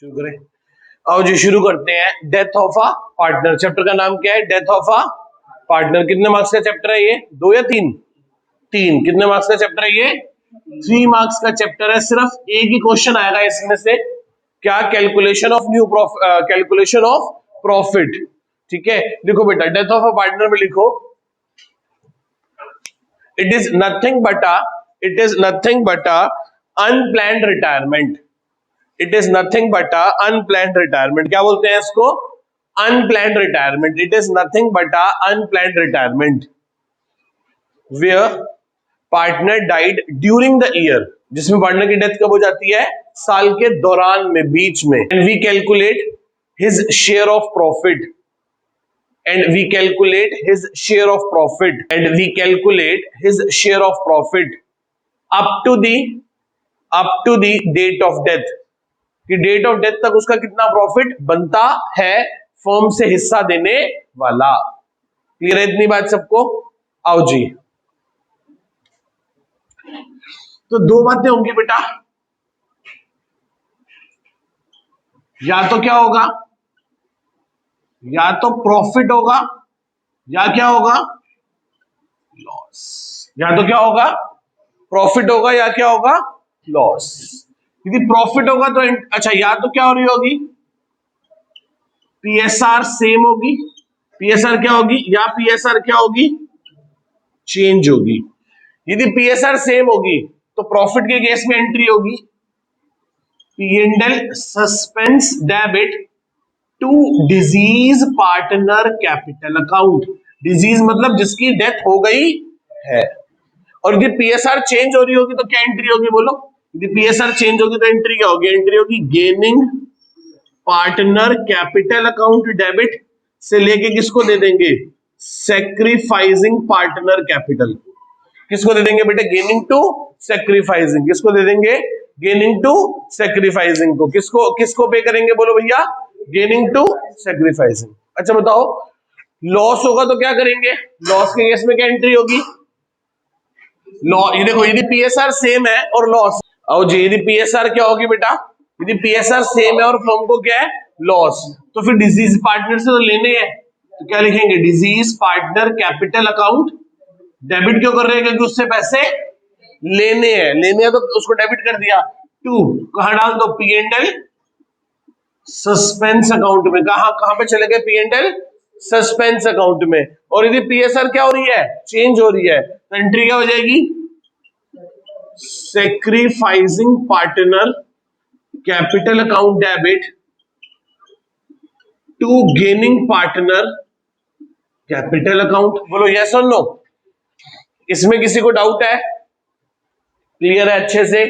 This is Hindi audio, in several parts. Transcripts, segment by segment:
शुरू करें। आओ जी शुरू करते हैं। Death of a partner, chapter का नाम क्या है? Death of a partner. कितने मार्क्स का चैप्टर है ये? 2 या 3? 3। कितने मार्क्स का चैप्टर है ये? 3 मार्क्स का चैप्टर है। सिर्फ एक ही क्वेश्चन आएगा इसमें से, क्या? Calculation of calculation of profit. ठीक है, लिखो बेटा, डेथ ऑफ अ पार्टनर में लिखो, it is nothing but a unplanned retirement. It is nothing but a unplanned retirement. क्या बोलते हैं इसको? Unplanned retirement. It is nothing but a unplanned retirement where partner died during the year, जिसमें पार्टनर की डेथ कब हो जाती है? साल के दौरान में, बीच में। And we calculate his share of profit and we calculate his share of profit up to the date of death, कि डेट ऑफ डेथ तक उसका कितना प्रॉफिट बनता है फर्म से हिस्सा देने वाला। क्लियर है इतनी बात सबको? आओ जी, तो दो बातें होंगी बेटा, या तो क्या होगा, या तो प्रॉफिट होगा, या क्या होगा? लॉस। या तो क्या होगा? प्रॉफिट होगा, या क्या होगा? लॉस। यदि प्रॉफिट होगा तो अच्छा, या तो क्या हो रही होगी? पीएसआर सेम होगी, पीएसआर क्या होगी, या पीएसआर क्या होगी? चेंज होगी। यदि पीएसआर सेम होगी तो प्रॉफिट के केस में एंट्री होगी PNL suspense debit to deceased partner capital account. Deceased मतलब जिसकी डेथ हो गई है। और यदि पीएसआर चेंज हो रही होगी तो क्या एंट्री होगी? बोलो, यदि पीएसआर चेंज होगी तो एंट्री क्या होगी? एंट्री होगी gaining partner capital account debit से लेके किसको दे देंगे? Sacrificing partner capital. किसको दे देंगे बेटे? Gaining to sacrificing. किसको दे देंगे? गेनिंग टू सैक्रिफाइसिंग को। किसको पे करेंगे? बोलो भैया, गेनिंग टू सैक्रिफाइसिंग। अच्छा बताओ, लॉस होगा तो क्या करेंगे? लॉस के केस में क्या एंट्री होगी? ये देखो, यदि पीएसआर सेम है और लॉस, और जी यदि पीएसआर क्या होगी बेटा? यदि पीएसआर सेम है और फर्म को क्या है? लॉस, तो फिर डिजीज पार्टनर से तो लेने हैं, तो क्या लिखेंगे? Disease partner capital account debit क्यों कर रहे हैं? क्योंकि उससे पैसे लेने हैं तो उसको डेबिट कर दिया। टू कहां डाल दो? पीएनएल सस्पेंस अकाउंट में। कहां पे चले गए? पीएनएल सस्पेंस अकाउंट में। और यदि पीएसआर क्या हो रही है? चेंज हो रही है, तो एंट्री क्या हो जाएगी? Sacrificing partner capital account debit to gaining partner capital account. बोलो यस और नो। इसमें किसी को डाउट है? क्लियर है अच्छे से?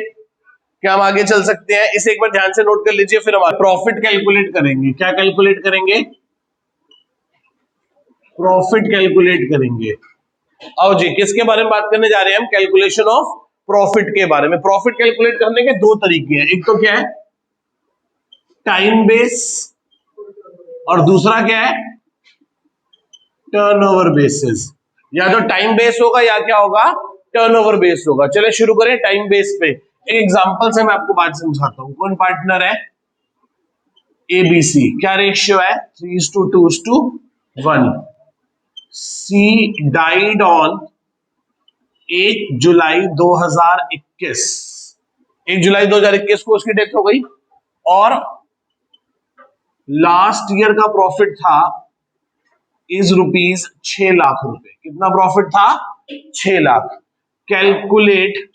क्या हम आगे चल सकते हैं? इसे एक बार ध्यान से नोट कर लीजिए, फिर हम प्रॉफिट कैलकुलेट करेंगे। क्या कैलकुलेट करेंगे? प्रॉफिट कैलकुलेट करेंगे। आओ जी, किसके बारे में बात करने जा रहे हैं हम? कैलकुलेशन ऑफ प्रॉफिट के बारे में। प्रॉफिट कैलकुलेट करने के दो तरीके हैं, एक तो क्या है? टाइम बेस, और दूसरा क्या है? Turnover basis. या तो टाइम बेस होगा या क्या होगा? टर्नओवर बेस होगा। चले शुरू करें टाइम बेस पे। एक एग्जांपल से मैं आपको बात समझाता हूं। कौन पार्टनर है? एबीसी। क्या रेशियो है? 3:2:1। सी डाइड ऑन 1 जुलाई 2021। 1 जुलाई 2021 को उसकी डेथ हो गई, और लास्ट ईयर का प्रॉफिट था इज ₹6 लाख। कितना प्रॉफिट था? 6 lakh. Calculate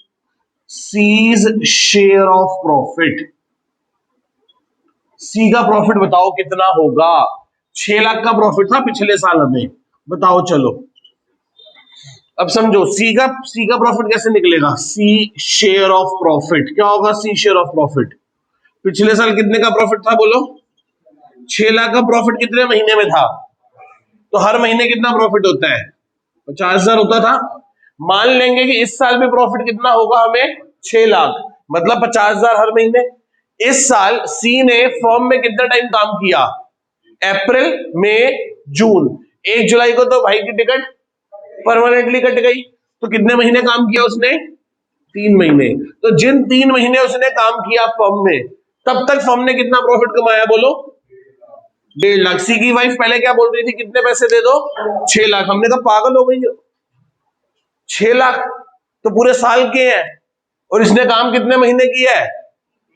C's share of profit. C का प्रॉफिट बताओ कितना होगा? 6 लाख का प्रॉफिट था पिछले साल में, बताओ। चलो अब समझो, सी का प्रॉफिट कैसे निकलेगा? C share of profit. क्या होगा सी शेयर ऑफ प्रॉफिट? पिछले साल कितने का प्रॉफिट था? बोलो। 6 लाख का प्रॉफिट कितने महीने में था? तो हर महीने कितना प्रॉफिट होता है? 50,000 होता था। मान लेंगे कि इस साल में प्रॉफिट कितना होगा हमें? 6 लाख, मतलब 50,000 हर महीने। इस साल सी ने फर्म में कितना टाइम काम किया? अप्रैल, मई, जून। 1 जुलाई को तो भाई की टिकट परमानेंटली कट गई, तो कितने महीने काम किया उसने? 3 महीने। तो जिन 3 महीने उसने काम किया फर्म में, तब तक फर्म ने कितना प्रॉफिट कमाया बोलो? 1.5 लाख। सी की वाइफ पहले क्या बोल रही थी, कितने पैसे दे दो? 6 लाख। हमने कहा पागल हो गई हो, 6 लाख तो पूरे साल के हैं, और इसने काम कितने महीने किया है?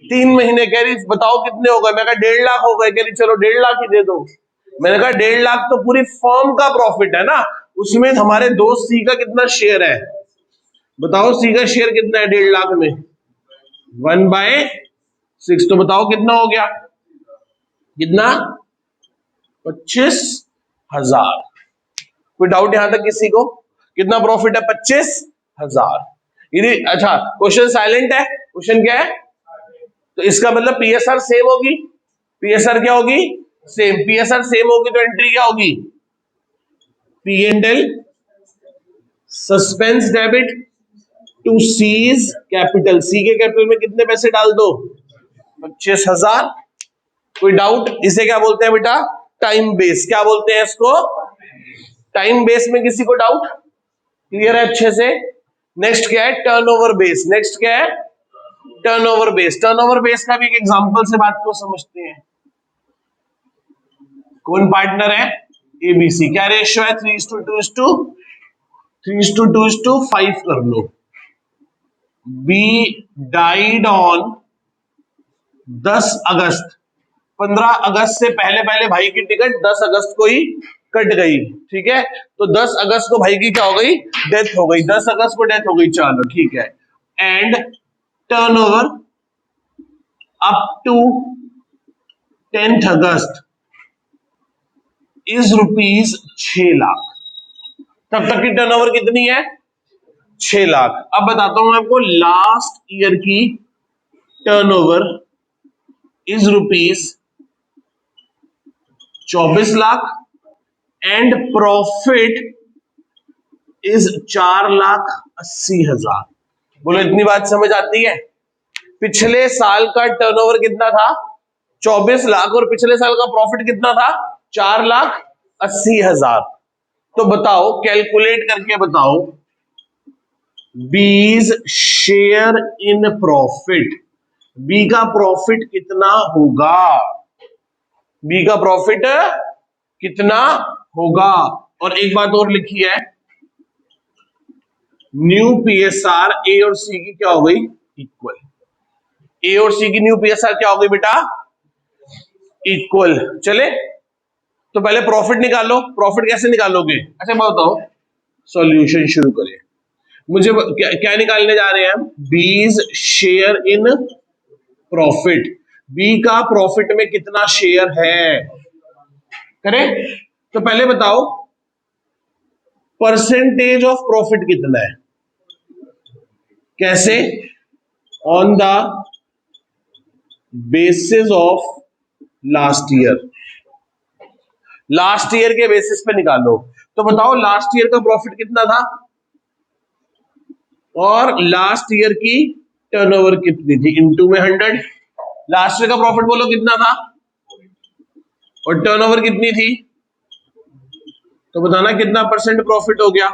3 महीने। कह रही बताओ कितने हो गए? मैं कहा 1.5 लाख हो गए। कह रही चलो 1.5 लाख ही दे दो। मैंने कहा 1.5 लाख तो पूरी फर्म का प्रॉफिट है ना, उसमें हमारे दोस्त सी का कितना शेयर है? बताओ सी का शेयर कितना है 1.5 लाख में? 1/6। तो बताओ कितना हो गया? कितना? 25,000। कोई डाउट यहां तक किसी को? कितना प्रॉफिट है? 25,000। यदि अच्छा क्वेश्चन साइलेंट है, क्वेश्चन क्या है? तो इसका मतलब पीएसआर सेम होगी। पीएसआर क्या होगी? सेम। पीएसआर सेम होगी तो एंट्री क्या होगी? P and L suspense debit to C's capital. C के कैपिटल में कितने पैसे डाल दो? 25,000। कोई डाउट? इसे क्या बोलते हैं बेटा? Time base. क्या बोलते हैं इसको? टाइम बेस में किसी को डाउट? क्लियर है अच्छे से? नेक्स्ट क्या है? Turnover base. नेक्स्ट क्या है? Turnover base. टर्नओवर बेस का भी एक एग्जांपल से बात को समझते हैं। कौन पार्टनर है? एबीसी। क्या रेशियो है? 3:2:5 कर लो। बी डाइड ऑन 10 अगस्त। 15 अगस्त से पहले पहले भाई की टिकट 10 अगस्त को ही कट गई। ठीक है, तो 10 अगस्त को भाई की क्या हो गई? डेथ हो गई। 10 अगस्त को डेथ हो गई, चलो ठीक है। And turnover up to 10th August is ₹6 lakh. तब तक की टर्नओवर कितनी है? 6 लाख। अब बताता हूं आपको, लास्ट ईयर की turnover is ₹24 lakh and profit is 4,80,000। बोलो इतनी बात समझ आती है? पिछले साल का टर्नओवर कितना था? 24 लाख, और पिछले साल का प्रॉफिट कितना था? 4,80,000। तो बताओ, कैलकुलेट करके बताओ, बीज शेयर इन प्रॉफिट। बी का प्रॉफिट कितना होगा? बी का प्रॉफिट कितना होगा? और एक बात और लिखी है, न्यू पीएसआर ए और सी की क्या हो गई? इक्वल। ए और सी की न्यू पीएसआर क्या हो गई बेटा? इक्वल। चले, तो पहले प्रॉफिट निकालो। प्रॉफिट कैसे निकालोगे? अच्छा बताओ, सॉल्यूशन शुरू करें। मुझे क्या निकालने जा रहे हैं हम? बीज शेयर इन प्रॉफिट। बी का प्रॉफिट में कितना शेयर है? करें, तो पहले बताओ परसेंटेज ऑफ प्रॉफिट कितना है? कैसे? On the basis of last year. Last year के बेसिस पे निकालो। तो बताओ लास्ट ईयर का प्रॉफिट कितना था और लास्ट ईयर की टर्नओवर कितनी थी? इनटू में 100। लास्ट ईयर का प्रॉफिट बोलो कितना था और टर्नओवर कितनी थी? तो बताना कितना परसेंट प्रॉफिट हो गया?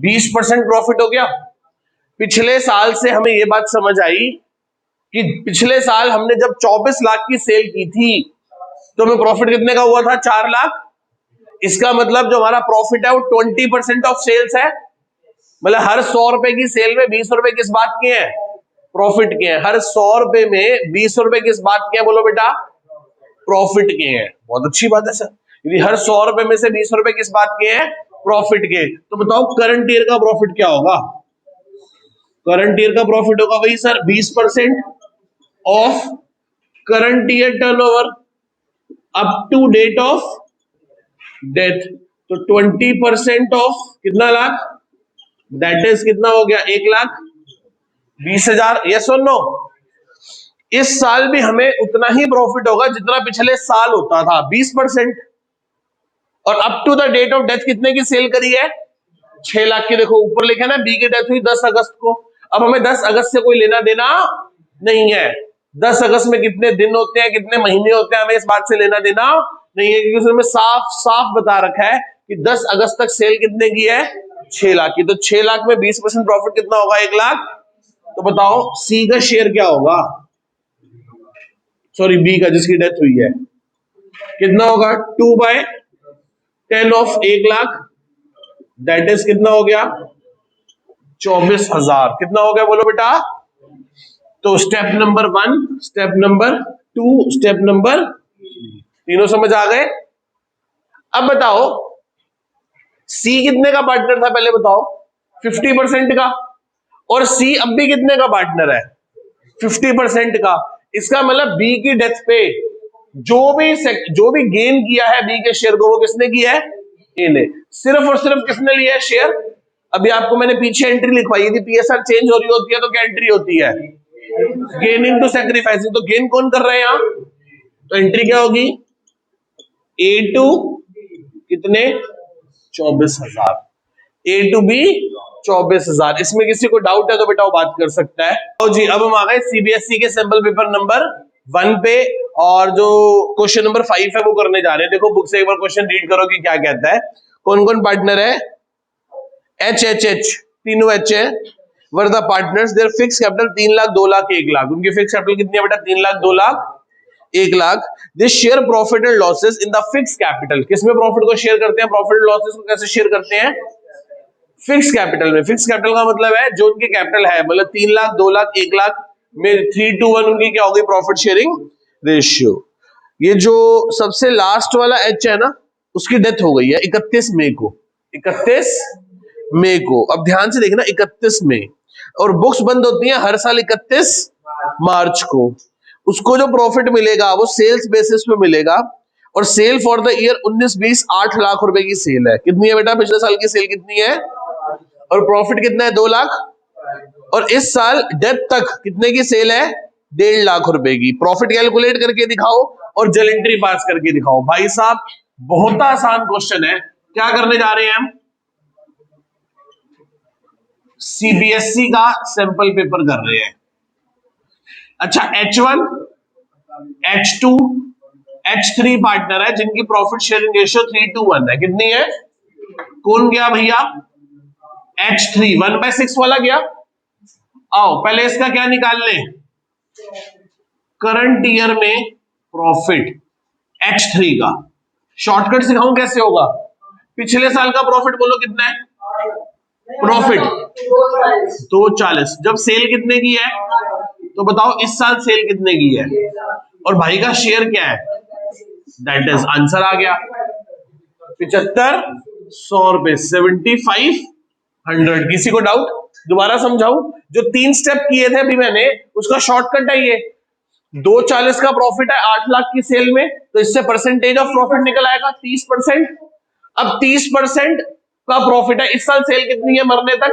20% प्रॉफिट हो गया। पिछले साल से हमें यह बात समझ आई कि पिछले साल हमने जब 24 लाख की सेल की थी तो हमें प्रॉफिट कितने का हुआ था? 4 लाख। इसका मतलब जो हमारा प्रॉफिट है वो 20% ऑफ सेल्स है। मतलब हर 100 रुपए की सेल में 20 रुपए किस बात के हैं? प्रॉफिट के हैं। हर 100 रुपए में 20 रुपए किस बात के हैं? बोलो बेटा, प्रॉफिट के हैं। बहुत अच्छी बात है सर। यदि हर 100 रुपए में से 20 रुपए किस बात के हैं? प्रॉफिट के। तो बताओ करंट ईयर का प्रॉफिट क्या होगा? करंट ईयर का प्रॉफिट होगा वही sir 20% of current year turnover up to date of death. तो 20% ऑफ कितना लाख? दैट इज कितना हो गया? 1,20,000। यस और नो? इस साल भी हमें उतना ही प्रॉफिट होगा जितना पिछले साल होता था, 20%। और up to the date of death कितने की सेल करी है? 6 लाख की। देखो ऊपर लिखा ना, बी की डेथ हुई 10 अगस्त को। अब हमें 10 अगस्त से कोई लेना देना नहीं है। 10 अगस्त में कितने दिन होते हैं, कितने महीने होते हैं, हमें इस बात से लेना देना नहीं है, क्योंकि उसमें साफ साफ बता रखा है कि 10 अगस्त तक सेल कितने की है? 6 लाख की। तो 6 लाख में 20% प्रॉफिट कितना होगा? 1 लाख। तो बताओ सी का शेयर क्या होगा? सॉरी बी का जिसकी डेथ हुई है, कितना होगा 2/10 ऑफ 1,00,000, दैट इज कितना हो गया 24,000। कितना हो गया बोलो बेटा। तो step number 1, step number 2, step number 3, तीनों समझ आ गए। अब बताओ सी कितने का पार्टनर था पहले बताओ, 50% का, और सी अब भी कितने का पार्टनर है 50% का। इसका मतलब बी की डेथ पे जो भी गेन किया है बी के शेयर को वो किसने किया है, ए ने। सिर्फ और सिर्फ किसने लिया है शेयर। अभी आपको मैंने पीछे एंट्री लिखवाई थी, पीएसआर चेंज हो रही होती है तो क्या एंट्री होती है, गेन इनटू सैक्रिफाइसिंग। तो गेन कौन कर रहे हैं यहां, तो एंट्री क्या होगी ए टू कितने 24,000, ए टू बी 24,000। इसमें किसी को डाउट है तो बेटा वो बात कर सकता है। तो जी अब हम आ गए सीबीएसई के सैंपल पेपर नंबर 1 पे, और जो क्वेश्चन नंबर 5 है वो करने जा रहे हैं। देखो बुक से एक बार क्वेश्चन रीड करो कि क्या कहता है। कौन कौन पार्टनर है, एच एच एच, तीनों एच है। Were the partners, their fix capital 3 lakh 2 lakh 1 lakh. उनकी फिक्स कैपिटल कितनी है बेटा 3 lakh 2 lakh 1 lakh. They share profit and losses in the fix capital. किसमें प्रॉफिट को शेयर करते हैं, प्रॉफिट एंड लॉसेस को कैसे शेयर करते हैं, फिक्स कैपिटल में। फिक्स कैपिटल का मतलब है जो उनकी कैपिटल है, मतलब 3 लाख 2 लाख 1 लाख में 3:1 उनकी क्या होगी प्रॉफिट शेयरिंग रेशियो। ये जो सबसे लास्ट वाला एच है ना, उसकी डेथ हो गई है 31 मई को, 31 मई को। अब ध्यान से देखना 31 मई, और बुक्स बंद होती हैं हर साल 31 मार्च को। उसको जो प्रॉफिट मिलेगा वो सेल्स बेसिस पे मिलेगा, और sale for the year 19-20 8 lakh रुपए की सेल है। कितनी है बेटा, पिछले साल की सेल कितनी है, और प्रॉफिट कितना है 2 लाख, और इस साल डेथ तक कितने की सेल है 1.5 लाख रुपए की। प्रॉफिट कैलकुलेट करके दिखाओ और जल एंट्री पास करके दिखाओ। भाई साहब बहुत आसान क्वेश्चन है। क्या करने जा रहे हैं हम, सीबीएसई का सैंपल पेपर कर रहे हैं। अच्छा H1 H2 H3 पार्टनर है जिनकी प्रॉफिट शेयरिंग रेशियो 3:1 है। कितनी है, कौन गया भैया H3, 1/6 वाला गया। आओ पहले इसका क्या निकाल लें, करंट ईयर में प्रॉफिट H3 का। शॉर्टकट सिखाऊं कैसे होगा, पिछले साल का प्रॉफिट बोलो कितना है, प्रॉफिट 240। जब सेल कितने की है तो बताओ इस साल सेल कितने की है, और भाई का शेयर क्या है, दैट इज आंसर आ गया 7500 रुपए, 7500। किसी को डाउट, दोबारा समझाऊं, जो 3 स्टेप किए थे अभी मैंने उसका शॉर्टकट है ये। 240 का प्रॉफिट है 8 लाख की सेल में, तो इससे परसेंटेज ऑफ प्रॉफिट निकल आएगा 30%। अब 30% का प्रॉफिट है, इस साल सेल कितनी है मरने तक,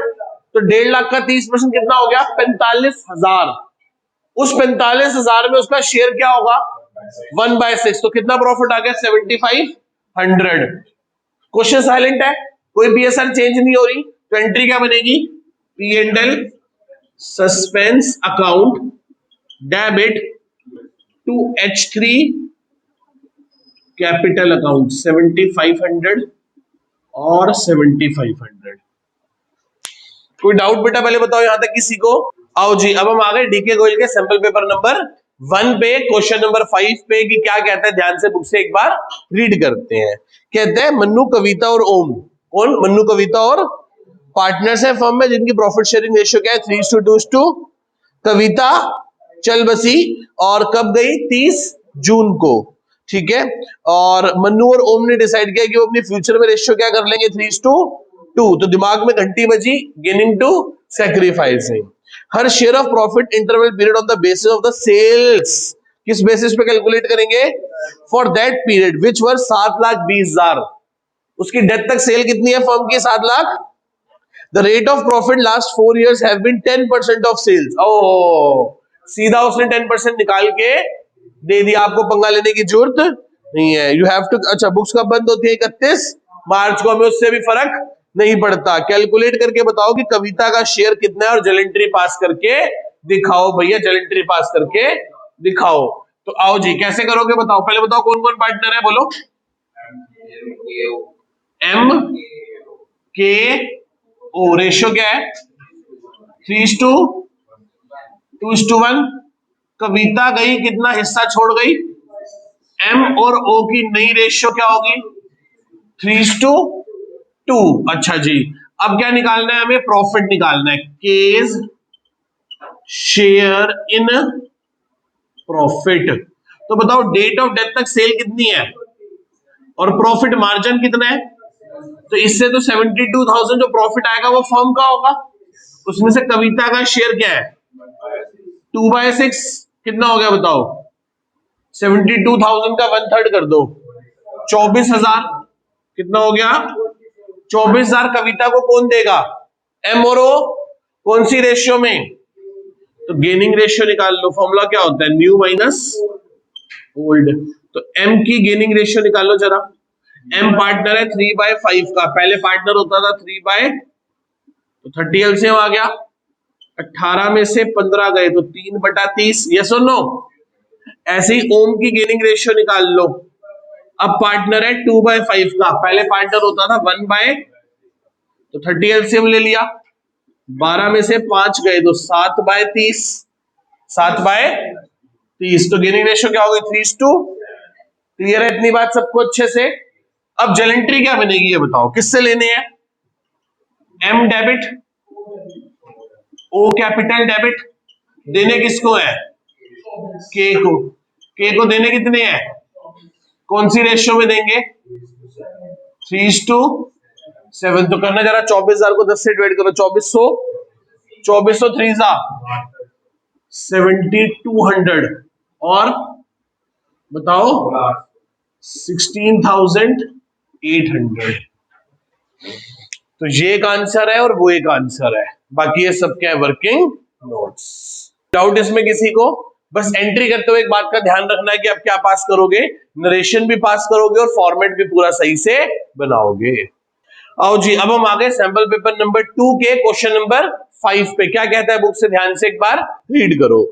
तो 1.5 लाख का 30% कितना हो गया 45,000। उस 45,000 में उसका शेयर क्या होगा 1/6, तो कितना प्रॉफिट आ गया 7500। क्वेश्चन साइलेंट है, कोई बीएसआर चेंज नहीं हो रही, तो एंट्री क्या बनेगी, P and L suspense account debit to H3 capital account 7500 और 7500। कोई डाउट बेटा पहले बताओ यहां तक किसी को। आओ जी अब हम आ गए डीके गोयल के सैंपल पेपर नंबर 1 पे, क्वेश्चन नंबर 5 पे कि क्या कहता है, ध्यान से बुक से एक बार रीड करते हैं। कहते हैं मन्नू कविता और ओम, कौन, मन्नू कविता और पार्टनर्स है फर्म में जिनकी प्रॉफिट शेयरिंग रेशियो क्या है 3:2। कविता चल बसी और कब गई 30 जून को, ठीक है। और मन्नू और ओम ने डिसाइड किया कि वो अपनी फ्यूचर में रेशियो क्या कर लेंगे 3:2। तो दिमाग में घंटी बजी, गेनिंग टू सैक्रिफाइसिंग। हर share of profit interval period on the basis of the sales, किस बेसिस पे कैलकुलेट करेंगे, for that period which were 7,20,000। उसकी डेथ तक सेल कितनी है फर्म की 7 lakh. The rate of profit last 4 years have been 10% of sales। सीधा उसने 10% निकाल के दे दिया, आपको पंगा लेने की जरूरत नहीं है। यू हैव टू, अच्छा बुक्स कब बंद होती है 31 मार्च को, हमें उससे भी फर्क नहीं पड़ता। कैलकुलेट करके बताओ कि कविता का शेयर कितना है और जल एंट्री पास करके दिखाओ भैया, जल एंट्री पास करके दिखाओ। तो आओ जी कैसे करोगे बताओ, पहले बताओ कौन कौन पार्टनर है बोलो, एम के ओ, रेशियो क्या है 3:2:1। कविता गई, कितना हिस्सा छोड़ गई, एम और ओ की नई रेशियो क्या होगी, 3:2। अच्छा जी, अब क्या निकालना है हमें, प्रॉफिट निकालना है, केज शेयर इन प्रॉफिट। तो बताओ डेट ऑफ डेथ तक सेल कितनी है और प्रॉफिट मार्जिन कितना है, तो इससे तो 72,000 जो प्रॉफिट आएगा वो फर्म का होगा, उसमें से कविता का शेयर क्या है 2/6, कितना हो गया बताओ, 72,000 का 1/3 कर दो, 24,000, कितना हो गया 24,000 कविता को कौन देगा, एम और ओ, कौन सी रेशियो में, तो गेनिंग रेशियो निकाल लो, फॉर्मूला क्या होता है न्यू माइनस ओल्ड, तो एम की गेनिंग रेशियो निकालो जरा, एम पार्टनर है 3/5 का, पहले पार्टनर होता था 3 तो 30 एलसीएम आ गया, 18 में से 15 गए तो 3/30, यस और नो। ऐसे ही ओम की गेनिंग रेशियो निकाल लो, अब पार्टनर है 2/5 का, पहले पार्टनर होता था 1 तो 30 एलसीएम ले लिया, 12 में से 5 गए तो 7/30, 7/30, तो गेनिंग रेशियो क्या होगी 3:2। क्लियर है इतनी बात सबको अच्छे से। अब जेलेंट्री क्या बनेगी ये बताओ, किससे लेने हैं, M debit, O capital debit, देने किसको है, के को देने कितने हैं, कौन सी रेशियो में देंगे 3:7, तो करना जरा 24,000 को 10 से डिवाइड करो, 2400 3 7,200 और बताओ 16,800, तो ये एक आंसर है और वो एक आंसर है, बाकी ये सब क्या है वर्किंग नोट्स। डाउट इसमें किसी को, बस एंट्री करते हुए एक बात का ध्यान रखना है कि आप क्या पास करोगे, नरेशन भी पास करोगे और फॉर्मेट भी पूरा सही से बनाओगे। आओ जी, अब हम आ गए सैंपल पेपर नंबर 2 के क्वेश्चन नंबर 5 पे। क्या कहता है बुक से ध्यान से एक बार रीड करो।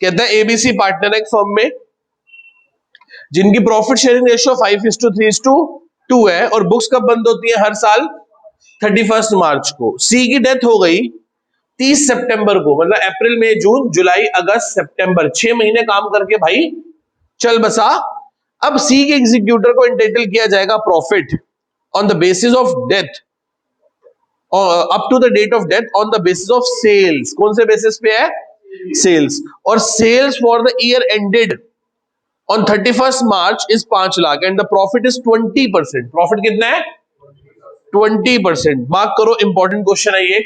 कहता है एबीसी पार्टनर एक फर्म में जिनकी प्रॉफिट शेयरिंग रेशियो 5:3:2 है और बुक्स कब बंद होती है, हर साल 31 मार्च को। सी की डेथ हो गई 30 सितंबर को, मतलब अप्रैल मई जून जुलाई अगस्त सितंबर, 6 महीने काम करके भाई चल बसा। अब सी के एग्जीक्यूटर को एंटाइटल किया जाएगा profit on the basis of death up to the date of death on the basis of sales. कौन से बेसिस पे है, सेल्स, और sales for the year ended on 31 March is 5 lakh and the profit is 20%। Profit कितना है 20%। बात करो, इंपॉर्टेंट क्वेश्चन है ये।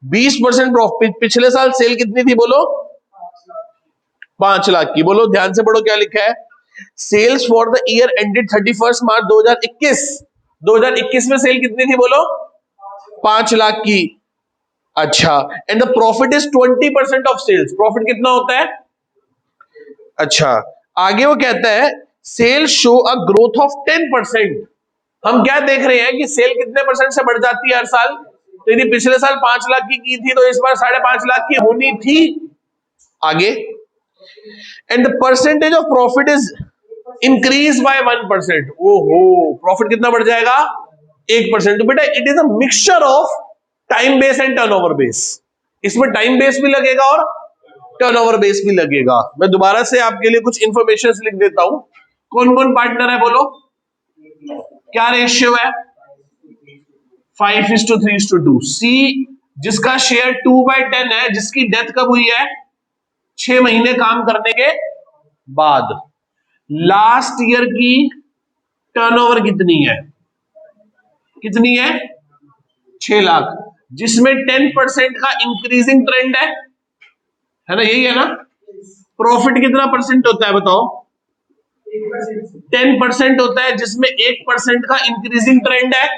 20% प्रॉफिट, पिछले साल सेल कितनी थी बोलो, 5 लाख की। बोलो ध्यान से पढ़ो क्या लिखा है, sales for the year ended 31 March 2021 में सेल कितनी थी बोलो, 5 लाख की। अच्छा, and the profit is 20% of sales. Profit कितना होता है, अच्छा आगे वो कहता है sale show a growth of 10%। हम क्या देख रहे हैं कि सेल कितने परसेंट से बढ़ जाती है हर साल, तो यदि पिछले साल 5 लाख की थी तो इस बार 5.5 लाख की होनी थी। आगे, and the percentage of profit is increase by 1%। ओहो, प्रॉफिट कितना बढ़ जाएगा 1%। तो बेटा it is a mixture of time base and turnover base. इसमें टाइम बेस भी लगेगा और टर्नओवर बेस भी लगेगा। मैं दोबारा से आपके लिए कुछ इंफॉर्मेशन लिख देता हूं। कौन कौन पार्टनर है बोलो, क्या रेशियो है 5:3:2। सी जिसका शेयर 2/10 है, जिसकी डेथ कब हुई है 6 महीने काम करने के बाद। लास्ट ईयर की टर्नओवर कितनी है 6 लाख, जिसमें 10% का इंक्रीजिंग ट्रेंड है ना, यही है ना। प्रॉफिट कितना परसेंट होता है बताओ, 10% होता है, जिसमें 1% का इंक्रीजिंग ट्रेंड है।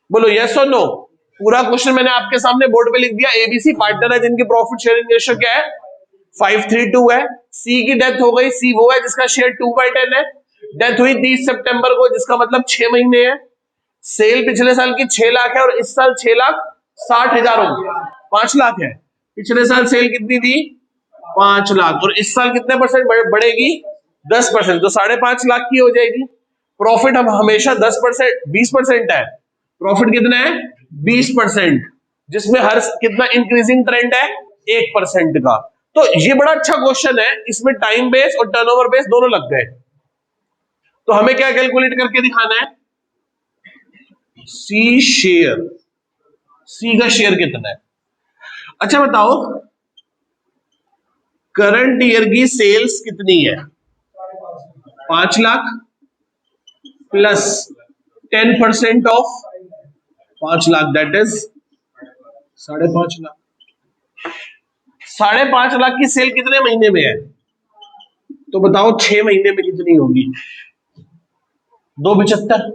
बोलो यस और नो। पूरा क्वेश्चन मैंने आपके सामने बोर्ड पे लिख दिया। एबीसी पार्टनर है जिनकी प्रॉफिट शेयरिंग रेशियो क्या है 5:3:2 है। सी की डेथ हो गई, सी वो है जिसका शेयर 2/10 है, डेथ हुई 30 सितंबर को, जिसका मतलब 6 महीने है। सेल पिछले साल की 6 लाख है और इस साल 6,60,000 हो गई, 5 लाख है। पिछले साल सेल कितनी थी 5 लाख और इस साल कितने परसेंट बढ़ेगी 10%, तो 5.5 लाख की हो जाएगी। प्रॉफिट हम हमेशा 10% 20% है, प्रॉफिट कितना है 20%, जिसमें हर कितना इंक्रीजिंग ट्रेंड है 1% का। तो ये बड़ा अच्छा क्वेश्चन है, इसमें टाइम बेस और टर्नओवर बेस दोनों लग गए। तो हमें क्या कैलकुलेट करके दिखाना है, सी शेयर, सी का शेयर कितना है। अच्छा बताओ, करंट ईयर की सेल्स कितनी है, 5 lakh plus 10% of 5 lakh, that is 5.5 lakh. 5.5 lakh की सेल कितने महीने में है, तो बताओ 6 महीने में कितनी होगी, 275,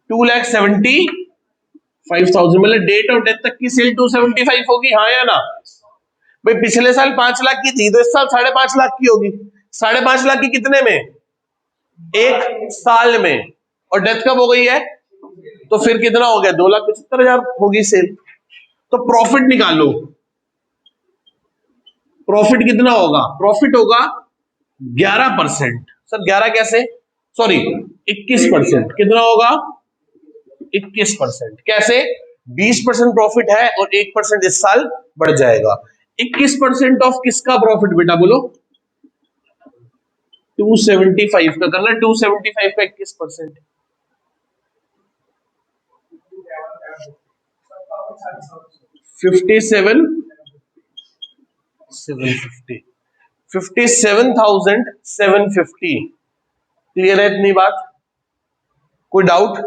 2,75,000, मतलब डेट ऑफ डेथ तक की सेल 275 होगी, हाँ या ना भाई। पिछले साल 5 लाख की थी तो इस साल 5.5 लाख की होगी। 5.5 लाख की कितने में, 1 साल में, और डेथ कब हो गई है, तो फिर कितना हो गया, 2,75,000 होगी सेल। तो प्रॉफिट निकालो, प्रॉफिट कितना होगा, प्रॉफिट होगा 11%। सर 11 कैसे, सॉरी 21%, कितना होगा 21%, कैसे, 20% प्रॉफिट है और 1% इस साल बढ़ जाएगा। 21% ऑफ किसका प्रॉफिट बेटा बोलो, 275 का करना, 275 का 21%, 57,750, 57,750। क्लियर है इतनी बात, कोई डाउट।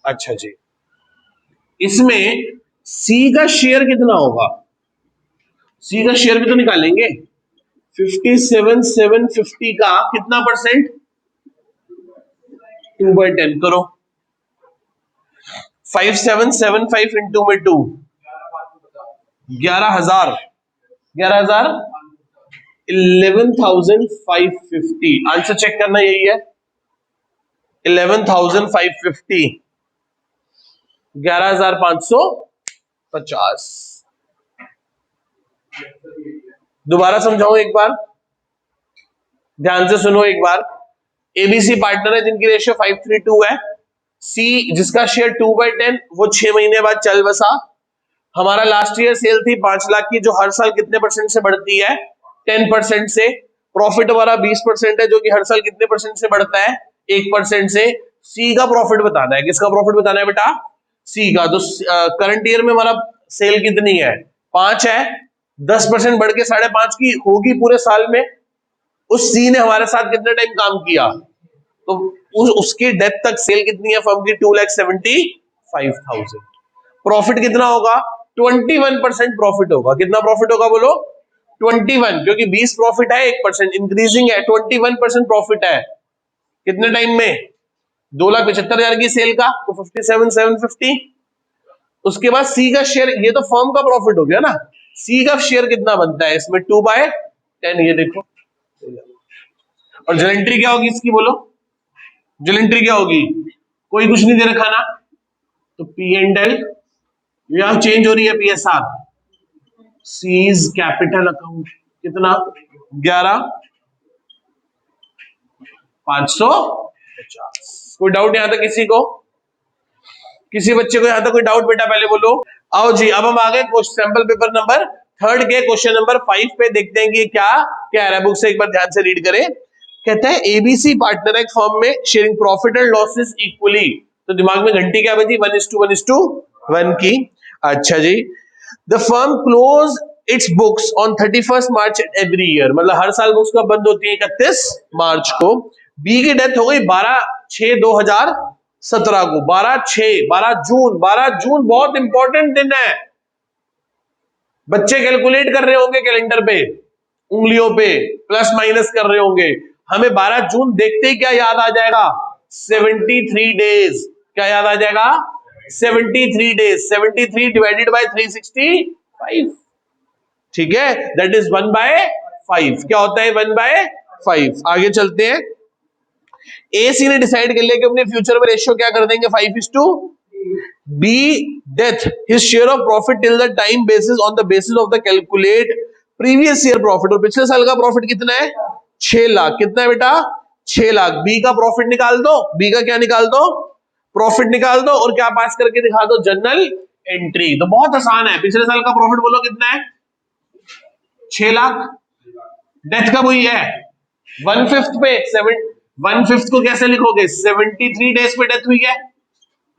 अच्छा जी, इसमें सी का शेयर कितना होगा, सी का शेयर भी तो निकालेंगे। 57,750 का कितना परसेंट, 2/10 करो, 5775 इंटू में 2, 11,000, 11,000, 11,550। आंसर चेक करना, यही है 11,550, 11,550। दोबारा समझाऊं एक बार, ध्यान से सुनो एक बार। एबीसी पार्टनर है जिनकी रेशियो 5:3:2 है। सी जिसका शेयर 2/10, वो 6 महीने बाद चल बसा। हमारा लास्ट ईयर सेल थी 5 लाख की, जो हर साल कितने परसेंट से बढ़ती है, 10% से। प्रॉफिट हमारा 20% है, जो कि हर साल कितने परसेंट से बढ़ता है, 1% से। सी का प्रॉफिट बताना है, किसका प्रॉफिट बताना है बेटा, सी का। तो करंट ईयर में हमारा सेल कितनी है, 5 है, 10% बढ़ के 5.5 की होगी पूरे साल में। उस सी ने हमारे साथ कितने टाइम काम किया, तो उसकी डेथ तक सेल कितनी है फर्म की, 2,75,000। प्रॉफिट कितना होगा, 21% प्रॉफिट होगा। कितना प्रॉफिट होगा बोलो, 21, क्योंकि 20 प्रॉफिट है, 1% इंक्रीजिंग है, 21% प्रॉफिट है। कितने टाइम में, 2,75,000 की सेल का, तो 57,750। उसके बाद सी का शेयर, ये तो फर्म का प्रॉफिट हो गया ना, सी का शेयर कितना बनता है इसमें, 2/10, ये देखो। और जलेंट्री क्या होगी इसकी बोलो, जलेंट्री क्या होगी, कोई कुछ नहीं दे रखा ना, तो पी एंड एल, यहां चेंज हो रही है पीएसआर, सीज कैपिटल अकाउंट, कितना, 11,550। कोई डाउट यहां तक किसी को, किसी बच्चे को यहां तक कोई डाउट बेटा, पहले बोलो। आओ जी, अब हम आ गए सैंपल पेपर नंबर 3 के क्वेश्चन नंबर 5 पे, देखते हैं कि क्या क्या है बुक से, एक बार ध्यान से रीड करें। कहता है एबीसी पार्टनर एक फर्म में sharing profit and losses equally. तो दिमाग में घंटी क्या बजी, 1:1 की। अच्छा जी, the firm close its books on 31 March every year, मतलब हर साल बुक्स कब बंद होती है, 31 मार्च को। बी की डेथ हो गई 12/6/2017 को, 12 जून बहुत इंपॉर्टेंट दिन है। बच्चे कैलकुलेट कर रहे होंगे कैलेंडर पे, उंगलियों पे प्लस माइनस कर रहे होंगे। हमें 12 जून देखते ही क्या याद आ जाएगा, 73 डेज। क्या याद आ जाएगा, 73 डेज। 73 डिवाइडेड बाय 365, ठीक है, दैट इज 1/5। क्या होता है 1/5। आगे चलते हैं। ए सी ने डिसाइड कर लिया कि अपने फ्यूचर में रेशियो क्या कर देंगे, 5:2। B death his share of profit till the time basis on the basis of the calculate previous year profit. और पिछले साल का प्रॉफिट कितना है, 6 लाख। कितना है बेटा, 6 लाख। बी का प्रॉफिट निकाल दो, बी का क्या निकाल दो, प्रॉफिट निकाल दो, और क्या पास करके दिखा दो, जर्नल एंट्री। तो बहुत आसान है। पिछले साल का प्रॉफिट बोलो कितना है, 6 लाख। डेथ कब हुई है? 1/5 पे। 1/5 को कैसे लिखोगे? 73 डेज पे डेथ हुई है।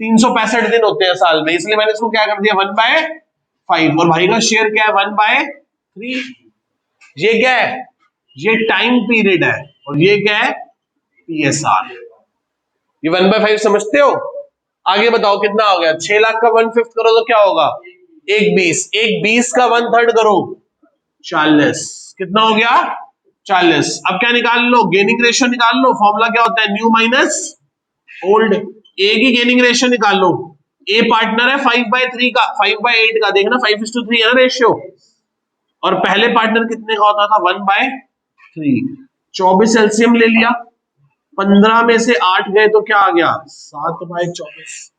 365 दिन होते हैं साल में, इसलिए मैंने इसको क्या कर दिया 1/5। और भाई का शेयर क्या है? 1/3। ये क्या है? ये टाइम पीरियड है और ये क्या है? पीएसआर। ये 1/5 समझते हो? आगे बताओ कितना हो गया? 6 लाख का 1/5 करो तो क्या होगा? 1/20। 1/20 का 1/3 करो 40। कितना हो गया? 40। अब क्या निकाल लो? गेनिंग रेशियो निकाल लो। फॉर्मूला क्या होता है? New minus old. ए की गेनिंग रेशियो निकाल लो। ए पार्टनर है 5/3 का, 5/8 का। देखना 5:3 है ना रेशियो। और पहले पार्टनर कितने का होता था? 1/3। 24 एलसीएम ले लिया। 15 में से 8 गए तो क्या आ गया? 7/24।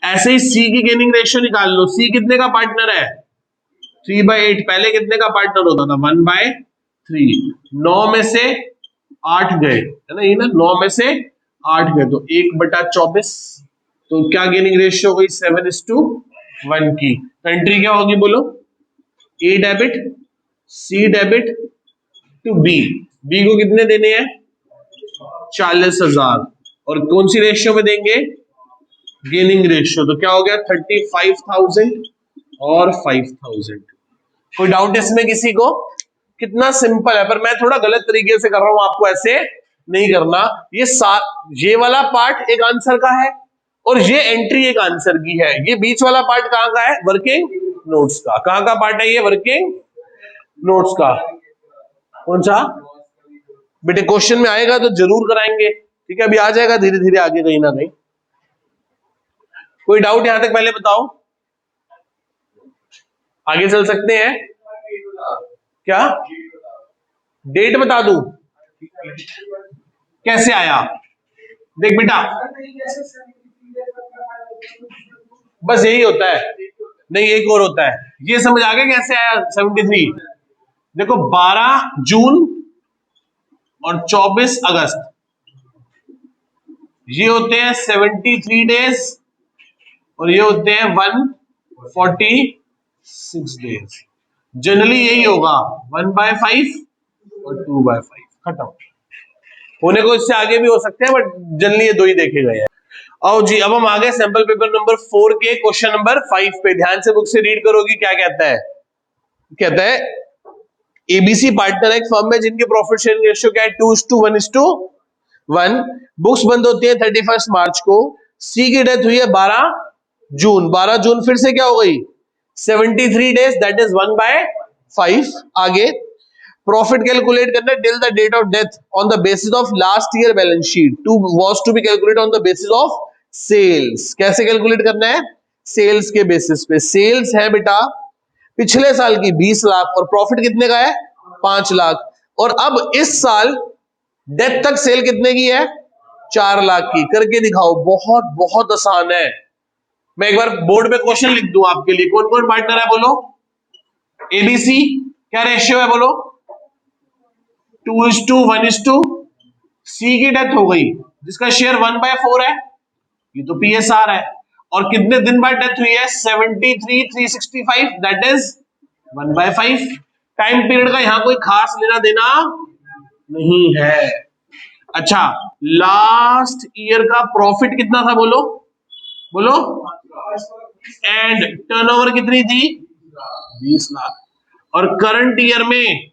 ऐसे ही सी की गेनिंग रेशियो निकाल लो। सी कितने का पार्टनर है? 3/8। पहले कितने का पार्टनर होता था? 1/3। 9 में से 8 गए, है ना? ये ना 9 में से 8 गए तो 1/24। तो क्या गेनिंग रेशियो हो गई? 7:1 की। कंट्री क्या होगी बोलो? A debit, C debit to B. B को कितने देने हैं? 40,000। और कौन सी रेशियो में देंगे? Gaining ratio. तो क्या हो गया? 35,000 और 5,000। कोई डाउट इसमें किसी को? कितना सिंपल है, पर मैं थोड़ा गलत तरीके से कर रहा हूं, आपको ऐसे नहीं करना। ये वाला पार्ट एक आंसर का है और ये एंट्री एक आंसर की है। ये बीच वाला पार्ट कहां का है? वर्किंग नोट्स का। कहां का पार्ट है ये? वर्किंग नोट्स का। कौन सा? बेटे क्वेश्चन में आएगा तो जरूर कराएंगे, ठीक है? अभी आ जाएगा धीरे धीरे आगे कहीं ना कहीं। कोई डाउट यहां तक पहले बताओ, आगे चल सकते हैं क्या? डेट बता दूं? कैसे आया? देख बेटा, बस यही होता है। नहीं, एक और होता है। ये समझ आ गया कैसे आया 73? देखो 12 जून और 24 अगस्त, ये होते हैं 73 डेज और ये होते हैं 146 डेज। जनरली यही होगा 1/5 और 2/5। खत्म। होने को इससे आगे भी हो सकते हैं, बट जनरली ये दो ही देखे गए हैं। आओ जी, अब हम आ गए सैंपल पेपर नंबर 4 के क्वेश्चन नंबर 5 पे। ध्यान से बुक से रीड करोगी। क्या कहता है? कहता है एबीसी पार्टनर एक फर्म में जिनके प्रॉफिट शेयरिंग रेशियो क्या है? 2:1:1। बुक्स बंद होती है 31 मार्च को। सी की डेथ हुई है 12 जून। 12 जून फिर से क्या हो गई? 73 डेज, दैट इज 1/5। आगे प्रॉफिट कैलकुलेट करना है till the date of death on the basis of last year balance sheet. To was to be calculate on the basis of sales. कैसे कैलकुलेट करना है? सेल्स के बेसिस पे। सेल्स है बेटा पिछले साल की 20 लाख और प्रॉफिट कितने का है? 5 लाख। और अब इस साल डेथ तक सेल कितने की है? 4 लाख की। करके दिखाओ। बहुत बहुत आसान है। मैं एक बार बोर्ड पे क्वेश्चन लिख दूं आपके लिए। कौन कौन पार्टनर है बोलो? एबीसी क्या रेशियो है बोलो? 2:1:2। सी की डेथ हो गई जिसका शेयर 1/4 है, ये तो पीएसआर है। और कितने दिन बाद डेथ हुई है? 73,365, दैट इज 1/5। टाइम पीरियड का यहां कोई खास लेना देना नहीं है। अच्छा, लास्ट ईयर का प्रॉफिट कितना था बोलो? बोलो। एंड टर्नओवर कितनी थी? 20 लाख। और करंट ईयर में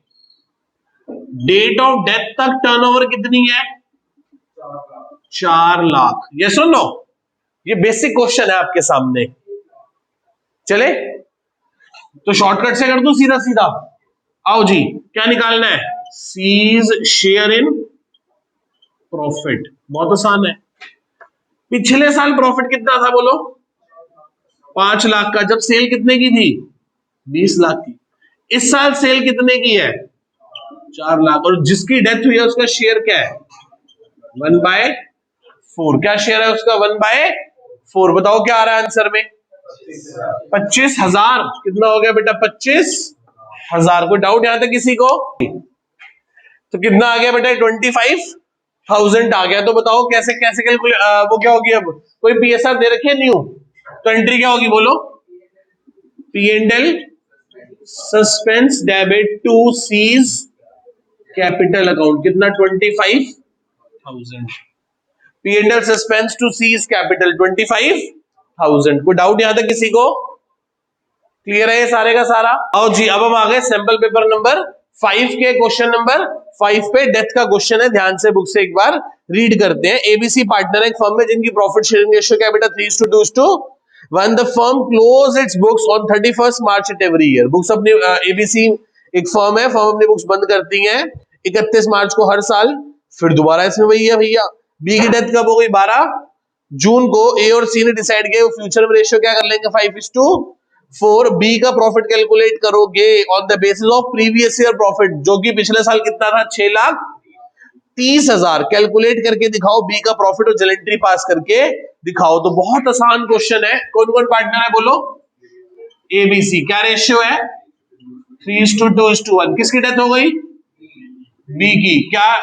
डेट ऑफ डेथ तक टर्नओवर कितनी है? 4 लाख। ये सुन लो, ये बेसिक क्वेश्चन है आपके सामने। चले तो शॉर्टकट से कर दूं सीधा सीधा। आओ जी, क्या निकालना है? C's share in profit. बहुत आसान है। पिछले साल प्रॉफिट कितना था बोलो? 5 लाख का। जब सेल कितने की थी? 20 लाख की। इस साल सेल कितने की है? 4 लाख। और जिसकी डेथ हुई है उसका शेयर क्या है? 1/4। क्या शेयर है उसका? 1/4। बताओ क्या आ रहा है आंसर में? 25,000। कितना हो गया बेटा? 25,000। कोई डाउट यहां तक किसी को? तो कितना आ गया बेटा? 25,000 आ गया। तो बताओ कैसे कैसे कैलकुलेट, वो क्या होगी? अब कोई पीएसआर दे रखी है न्यू, तो एंट्री क्या होगी बोलो? P and L suspense debit to C's capital account, कितना 25,000। P&L suspense to C's capital 25,000। कोई डाउट यहां तक किसी को? क्लियर है ये सारे का सारा? आओ जी, अब हम आ गए सैंपल पेपर नंबर 5 के क्वेश्चन नंबर 5 पे डेथ का क्वेश्चन है। ध्यान से बुक से एक बार रीड करते हैं। एबीसी पार्टनर एक फर्म में जिनकी प्रॉफिट शेयरिंग रेशियो क्या बेटा 3:2:1। The firm close its books on 31st March every year. Books अपनी एबीसी एक फर्म है, फर्म अपनी बुक्स बंद करती है 31 मार्च को हर साल। फिर दोबारा इसमें वही है भैया। बी की डेथ कब हो गई? 12 जून को। ए और सी ने डिसाइड किया फ्यूचर में रेशियो क्या कर लेंगे 5:4। बी का प्रॉफिट कैलकुलेट करोगे on the basis of previous year profit, जो कि पिछले साल कितना था 6,30,000। कैलकुलेट करके दिखाओ बी का प्रॉफिट और जल एंट्री पास करके दिखाओ। तो बहुत आसान क्वेश्चन है। कौन कौन पार्टनर है बोलो? एबीसी। क्या रेशियो है? 3:2:1। किसकी डेथ हो गई? बी की। क्या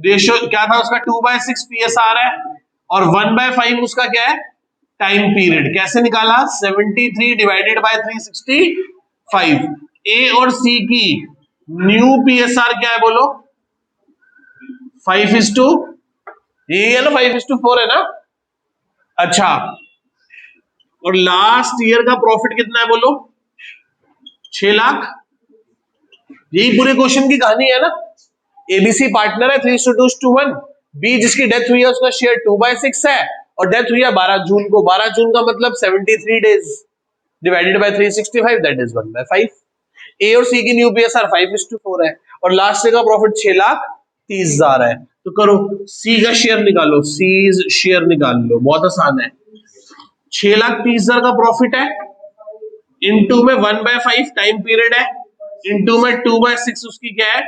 रेशियो क्या था उसका? 2/6 पीएसआर है और 1/5 उसका क्या है? Time period. कैसे निकाला? 73 डिवाइडेड बाय 365। ए और सी की न्यू पीएसआर क्या है बोलो? 5:, यही है ना, 5:4 है ना? अच्छा, और लास्ट ईयर का प्रॉफिट कितना है बोलो? 6 लाख। यही पूरे क्वेश्चन की कहानी है ना। एबीसी पार्टनर है 3:2:1। बी जिसकी डेथ हुई है उसका शेयर 2/6 है और डेथ हुई है 12 जून को। 12 जून का मतलब 73 days divided by 365, that is 1/5। ए और सी की न्यू पीएसआर 5:4 है और लास्ट का प्रॉफिट 6,30,000 है। तो करो सी का शेयर निकालो, सीज शेयर निकाल लो, बहुत आसान है। 6,30,000 का प्रॉफिट है, इनटू में 1/5 टाइम पीरियड है, इनटू में 2/6 उसकी क्या है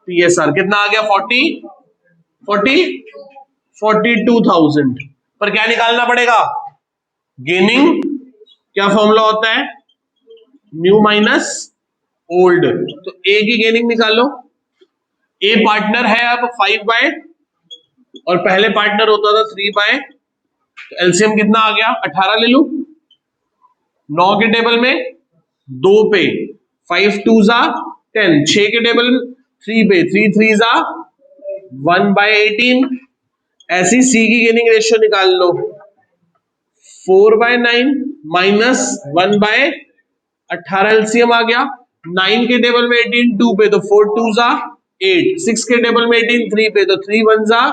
पीएसआर। कितना आ गया? 42,000। पर क्या निकालना पड़ेगा? गेनिंग। क्या फॉर्मूला होता है? New minus old. तो ए की गेनिंग निकालो। ए पार्टनर है अब 5 और पहले पार्टनर होता था 3। तो एलसीएम कितना आ गया? 18 ले लू। 9 के टेबल में 2 पे 5×2 = 10। 6 के टेबल में 3 पे 3×3 = 1/18। ऐसी सी की गेनिंग रेशियो निकाल लो। 4/9 माइनस 1/18 एलसीएम आ गया। 9 के टेबल में 18 2 पे तो 4×2 = 8। 6 के टेबल में 18 3 पे तो 3×1 =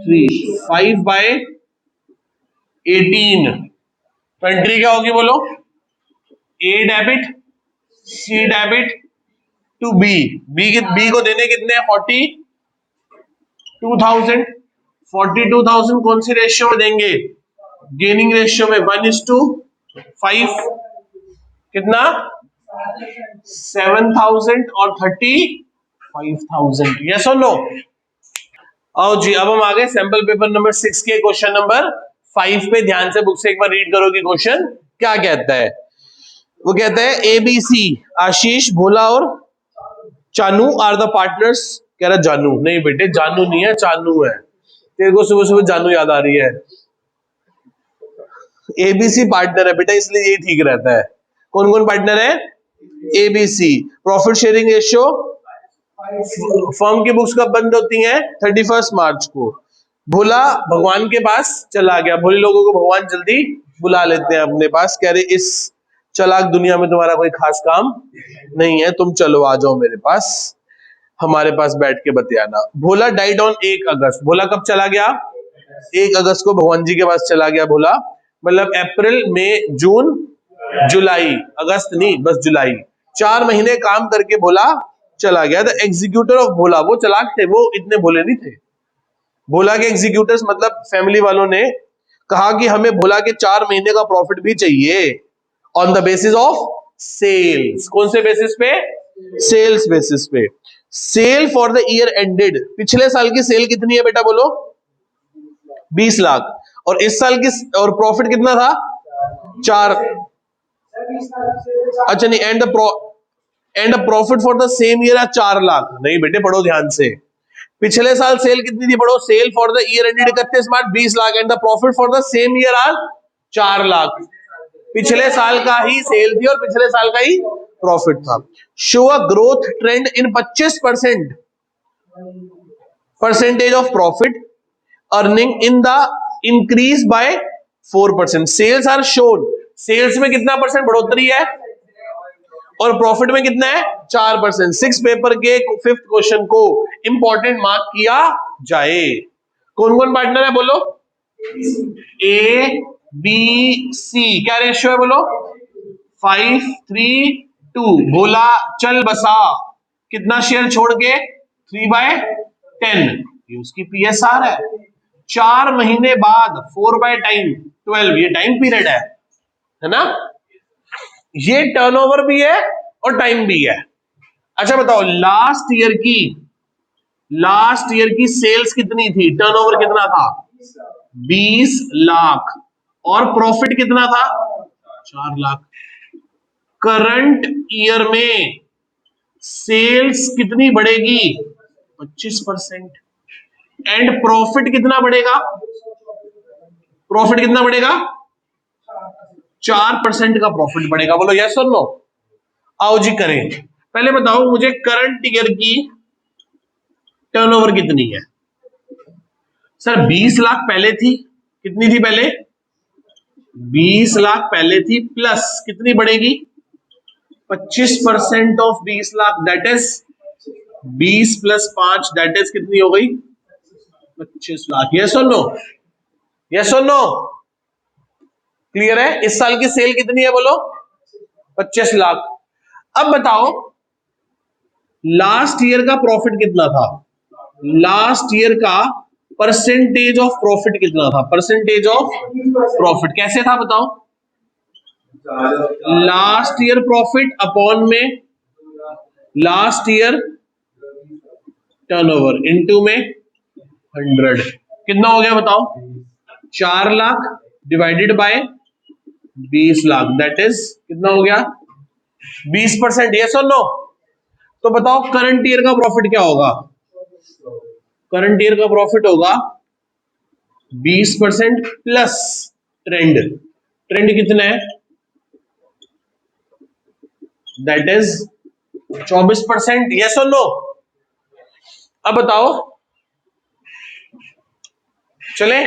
3। 5/18। तो एंट्री क्या होगी बोलो? A debit, C debit to B. B को देने कितने? 42,000। 42,000 कौन सी रेशियो में देंगे? गेनिंग रेशियो में 1:5। कितना? 7,000 और 35,000। यस और नो? आओ जी, अब हम आ गए सैंपल पेपर नंबर 6 के क्वेश्चन नंबर 5 पे। ध्यान से बुक से एक बार रीड करो कि क्वेश्चन क्या कहता है। वो कहता है एबीसी आशीष, भोला और चानू आर द पार्टनर्स। कह रहा जानू नहीं बेटे, जानू नहीं है, चानू है। तेरे को सुबह सुबह जानू याद आ रही है। एबीसी पार्टनर है बेटा, इसलिए ये ठीक रहता है। कौन कौन पार्टनर है? ABC. Profit sharing ratio, firm की बुक्स कब बंद होती हैं? 31 मार्च को। भोला भगवान के पास चला गया। भोले लोगों को भगवान जल्दी बुला लेते हैं अपने पास, कह रहे इस चालाक दुनिया में तुम्हारा कोई खास काम नहीं है, तुम चलो आ जाओ मेरे पास, हमारे पास बैठ के बतियाना। भोला डाइड ऑन 1 अगस्त। भोला कब चला गया? 1 अगस्त को भगवान जी के पास चला गया भोला। मतलब अप्रैल मई जून जुलाई, अगस्त नहीं बस जुलाई, 4 महीने काम करके भोला चला गया। द एग्जीक्यूटर ऑफ भोला, वो चालाक थे, वो इतने भोले नहीं थे। भोला के एग्जीक्यूटर्स मतलब फैमिली वालों ने कहा कि हमें भोला के 4 महीने का प्रॉफिट भी चाहिए on the basis of sales. कौन से बेसिस पे? सेल्स बेसिस पे। Sale for the year ended, पिछले साल की सेल कितनी है बेटा बोलो? 20 लाख। और इस साल की और प्रॉफिट कितना था? 4। अच्छा नहीं, and the profit for the same year 4 lakh. नहीं बेटे पढ़ो ध्यान से। पिछले साल सेल कितनी थी? पढ़ो। Sale for the year ended 31 March 20 lakh and the profit for the same year 4 lakh. पिछले साल का ही सेल थी और पिछले साल का ही प्रॉफिट था। Show a growth trend in 25% percentage of profit earning in the increase by 4%। Sales are shown, sales में कितना परसेंट बढ़ोतरी है और प्रॉफिट में कितना है 4%। 6 पेपर के 5th क्वेश्चन को इंपॉर्टेंट मार्क किया जाए। कौन कौन पार्टनर है बोलो? ए बी सी, क्या रेशियो है बोलो? 5:3:2। बोला चल बसा, कितना शेयर छोड़ के? 3/10। ये उसकी पीएसआर है। 4 महीने बाद 4/10 ये टाइम पीरियड है ना? ये टर्नओवर भी है और टाइम भी है। अच्छा बताओ, लास्ट ईयर की सेल्स कितनी थी, टर्नओवर कितना था? 20 लाख और प्रॉफिट कितना था? 4 लाख। करंट ईयर में सेल्स कितनी बढ़ेगी? 25%। एंड प्रॉफिट कितना बढ़ेगा? प्रॉफिट कितना बढ़ेगा? 4% का प्रॉफिट बढ़ेगा। बोलो यस और नो? आओ जी करें। पहले बताओ मुझे करंट ईयर की टर्नओवर कितनी है? सर 20 लाख पहले थी, कितनी थी पहले? 20 लाख पहले थी, प्लस कितनी बढ़ेगी? 25% of 20 lakh, that is 20 + 5, that is कितनी हो गई? 25 लाख। यस और नो? यस और नो? क्लियर है? इस साल की सेल कितनी है बोलो? 25 लाख। अब बताओ लास्ट ईयर का प्रॉफिट कितना था? लास्ट ईयर का परसेंटेज ऑफ प्रॉफिट कितना था? परसेंटेज ऑफ प्रॉफिट कैसे था बताओ? लास्ट ईयर प्रॉफिट अपॉन में लास्ट ईयर टर्नओवर इनटू में 100, कितना हो गया बताओ? 4 lakh divided by 20 lakh, that is कितना हो गया? 20%। यस और नो? तो बताओ करंट ईयर का प्रॉफिट क्या होगा? करंट ईयर का प्रॉफिट होगा 20% प्लस ट्रेंड। ट्रेंड कितना है? That is 24%। यस और नो? अब बताओ, चले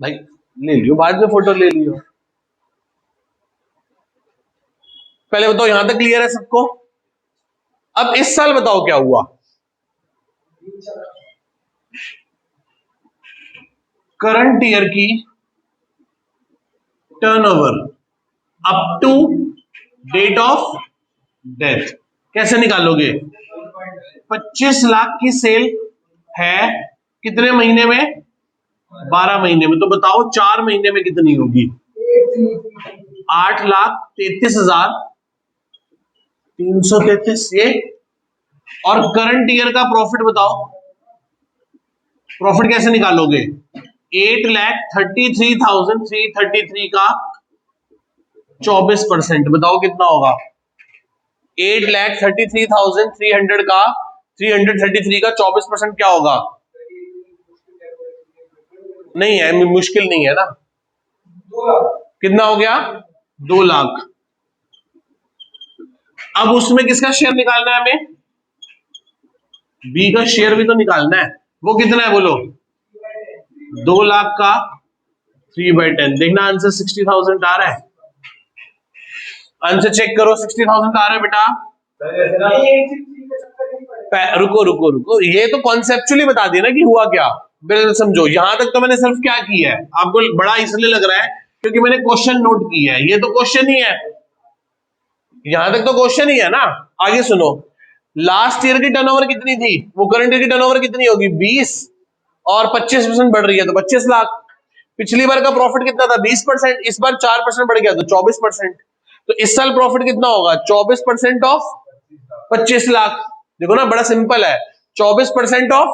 भाई, ले लियो बाद में फोटो ले लियो। पहले बताओ यहां तक क्लियर है सबको? अब इस साल बताओ क्या हुआ? करंट ईयर की turnover up to date of death कैसे निकालोगे? 25 लाख की सेल है, कितने महीने में? 12 महीने में। तो बताओ 4 महीने में कितनी होगी? 8,33,333 ये। और करंट ईयर का प्रॉफिट बताओ, प्रॉफिट कैसे निकालोगे? 8,33,333 का 24%, बताओ कितना होगा? 8,33,300 का 333 का 24% क्या होगा? नहीं है, मुश्किल नहीं है ना। कितना हो गया? 2 लाख। अब उसमें किसका शेयर निकालना है हमें? बी का शेयर भी तो निकालना है। वो कितना है बोलो? 2 लाख का 3/10। देखना आंसर 60,000 आ रहा है। आंसर चेक करो, 60,000 आ रहा है बेटा। रुको रुको रुको, ये तो कॉन्सेप्चुअली बता दिया ना कि हुआ क्या। बिल्कुल समझो, यहां तक तो मैंने सिर्फ क्या किया है, आपको बड़ा इसलिए लग रहा है क्योंकि मैंने क्वेश्चन नोट किया है। ये तो क्वेश्चन ही है, यहां तक तो क्वेश्चन ही है ना। आगे सुनो, लास्ट ईयर की टर्नओवर कितनी थी? वो करंट ईयर की टर्नओवर कितनी होगी? 20 और 25% बढ़ रही है तो 25 लाख। पिछली बार का प्रॉफिट कितना था? 20%। इस बार 4% बढ़ गया तो 24%। तो इस साल प्रॉफिट कितना होगा? 24% ऑफ 25 लाख। देखो ना बड़ा सिंपल है, 24% ऑफ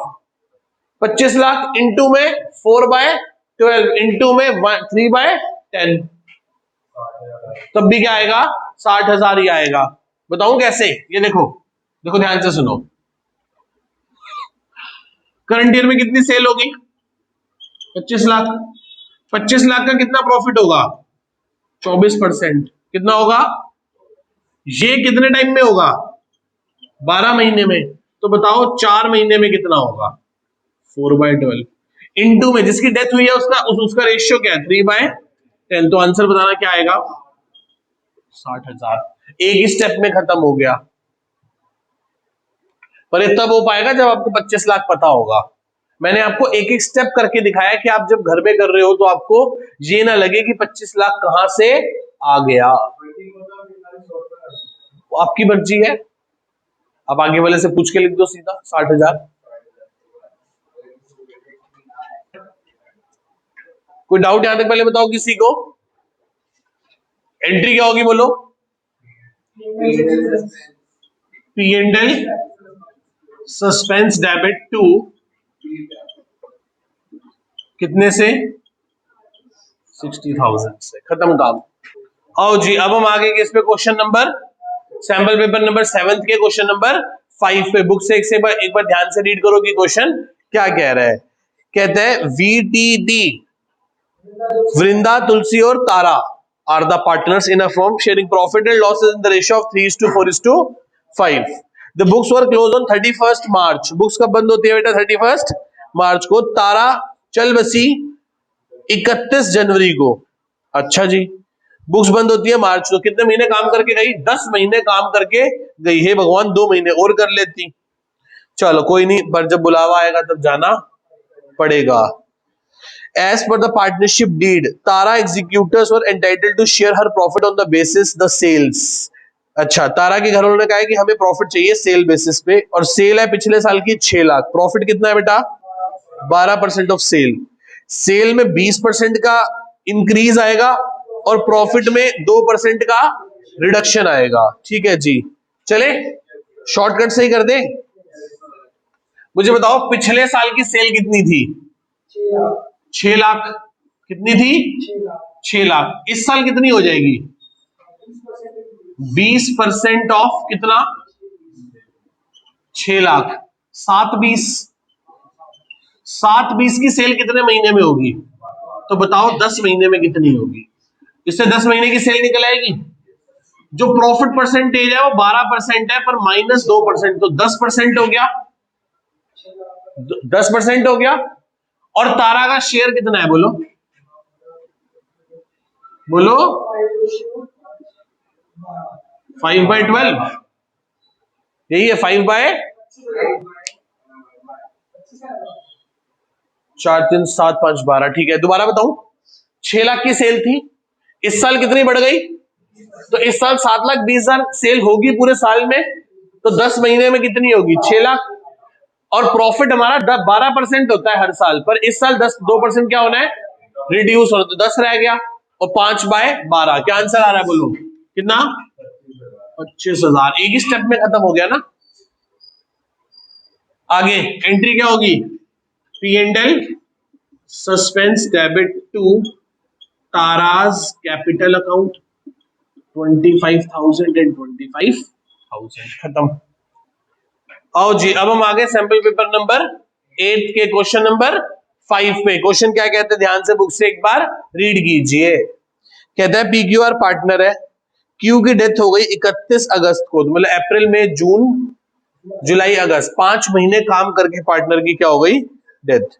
25 लाख इंटू में 4/12 इंटू में 3/10, तब भी क्या आएगा? 60,000 ही आएगा। बताऊं कैसे? ये देखो, देखो ध्यान से सुनो। करंट ईयर में कितनी सेल होगी? 25 लाख। 25 लाख का कितना प्रॉफिट होगा? 24%, कितना होगा? ये कितने टाइम में होगा? 12 महीने में। तो बताओ 4 महीने में कितना होगा? 4/12 इंटू में जिसकी डेथ हुई है उसका रेशियो क्या है? 3/10। तो आंसर बताना क्या आएगा? 60,000। एक ही स्टेप में खत्म हो गया। पर ये तब हो पाएगा जब आपको 25 लाख पता होगा। मैंने आपको एक एक स्टेप करके दिखाया कि आप जब घर में कर रहे हो तो आपको ये ना लगे कि 25 लाख कहां से आ गया। वो आपकी मर्जी है, आप आगे वाले से पूछ के लिख दो सीधा 60,000। कोई डाउट यहां तक पहले बताओ किसी को? एंट्री क्या होगी बोलो? P and L suspense debit to कितने से? 60,000 से। खत्म काम। आओ जी, अब हम आगे इस पे question number sample paper number 7 के क्वेश्चन नंबर 5 पे बुक से एक बार ध्यान से रीड करो कि क्वेश्चन क्या कह रहा है। कहते हैं VTD वृंदा, तुलसी और Tara are the partners in a firm sharing profit and losses in the ratio of 3:4:5। The books were close on 31 March. Books कब बंद होती है बेटा? 31 मार्च को। तारा चल बसी 31 जनवरी को। अच्छा जी, बुक्स बंद होती है मार्च को। कितने महीने काम करके गई? 10 महीने काम करके गई। हे भगवान, 2 महीने और कर लेती। चलो कोई नहीं, पर जब बुलावा आएगा तब जाना पड़ेगा। As per the partnership deed, Tara executors were entitled to share her profit on the basis the sales। अच्छा, तारा के घर वालों ने कहा है कि हमें प्रॉफिट चाहिए सेल बेसिस पे, और सेल है पिछले साल की 6 लाख। प्रॉफिट कितना है बेटा? 12% ऑफ सेल। सेल में 20% का इंक्रीज आएगा और प्रॉफिट में 2% का रिडक्शन आएगा। ठीक है जी, चले शॉर्टकट से ही कर दे। मुझे बताओ पिछले साल की सेल कितनी थी? 6 लाख। कितनी थी? 6 लाख। इस साल कितनी हो जाएगी? 20% ऑफ कितना? 6 लाख। 7/20। 7/20 की सेल कितने महीने में होगी? तो बताओ 10 महीने में कितनी होगी? इससे 10 महीने की सेल निकल आएगी। जो प्रॉफिट परसेंटेज है वो 12% है, पर -2%, तो 10% हो गया। 10% हो गया। और तारा का शेयर कितना है बोलो? बोलो 5/12। यही है 5/4, 3, 7, 5, 12। ठीक है, दोबारा बताऊं। 6 लाख की सेल थी, इस साल कितनी बढ़ गई? तो इस साल 7,20,000 सेल होगी पूरे साल में, तो 10 महीने में कितनी होगी? 6 लाख। और प्रॉफिट हमारा 12% होता है हर साल, पर इस साल 2% क्या होना है? रिड्यूस होना। तो 10 रह गया, और 5/12। क्या आंसर आ रहा है बोलो? कितना? 25,000। एक ही स्टेप में खत्म हो गया ना। आगे एंट्री क्या होगी? P and L suspense debit to Tara's capital account 25,000 and 25,000। खत्म। आओ जी, अब हम आगे सैंपल पेपर नंबर 8 के क्वेश्चन नंबर 5 पे। क्वेश्चन क्या कहते हैं ध्यान से बुक से एक बार रीड कीजिए। कहता है PQR पार्टनर है, क्यू की डेथ हो गई 31 अगस्त को। मतलब अप्रैल में, जून, जुलाई, अगस्त, 5 महीने काम करके पार्टनर की क्या हो गई? डेथ।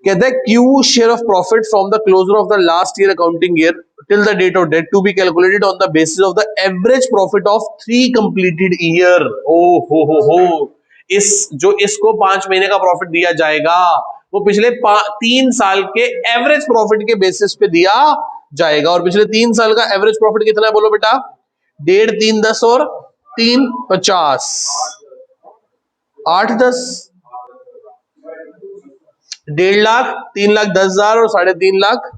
कहता है Q share of profit from the closure of the last year accounting year till the date of death to be calculated on the basis of the average profit of 3 completed year. ओ हो इस जो इसको 5 महीने का प्रॉफिट दिया जाएगा वो पिछले 3 साल के एवरेज प्रॉफिट के बेसिस पे दिया जाएगा। और पिछले 3 साल का एवरेज प्रॉफिट कितना है बोलो बेटा? 1.5, 3, 10 और 3, 50, 8, 10, 1.5 लाख, 3,10,000 और 3.5 लाख।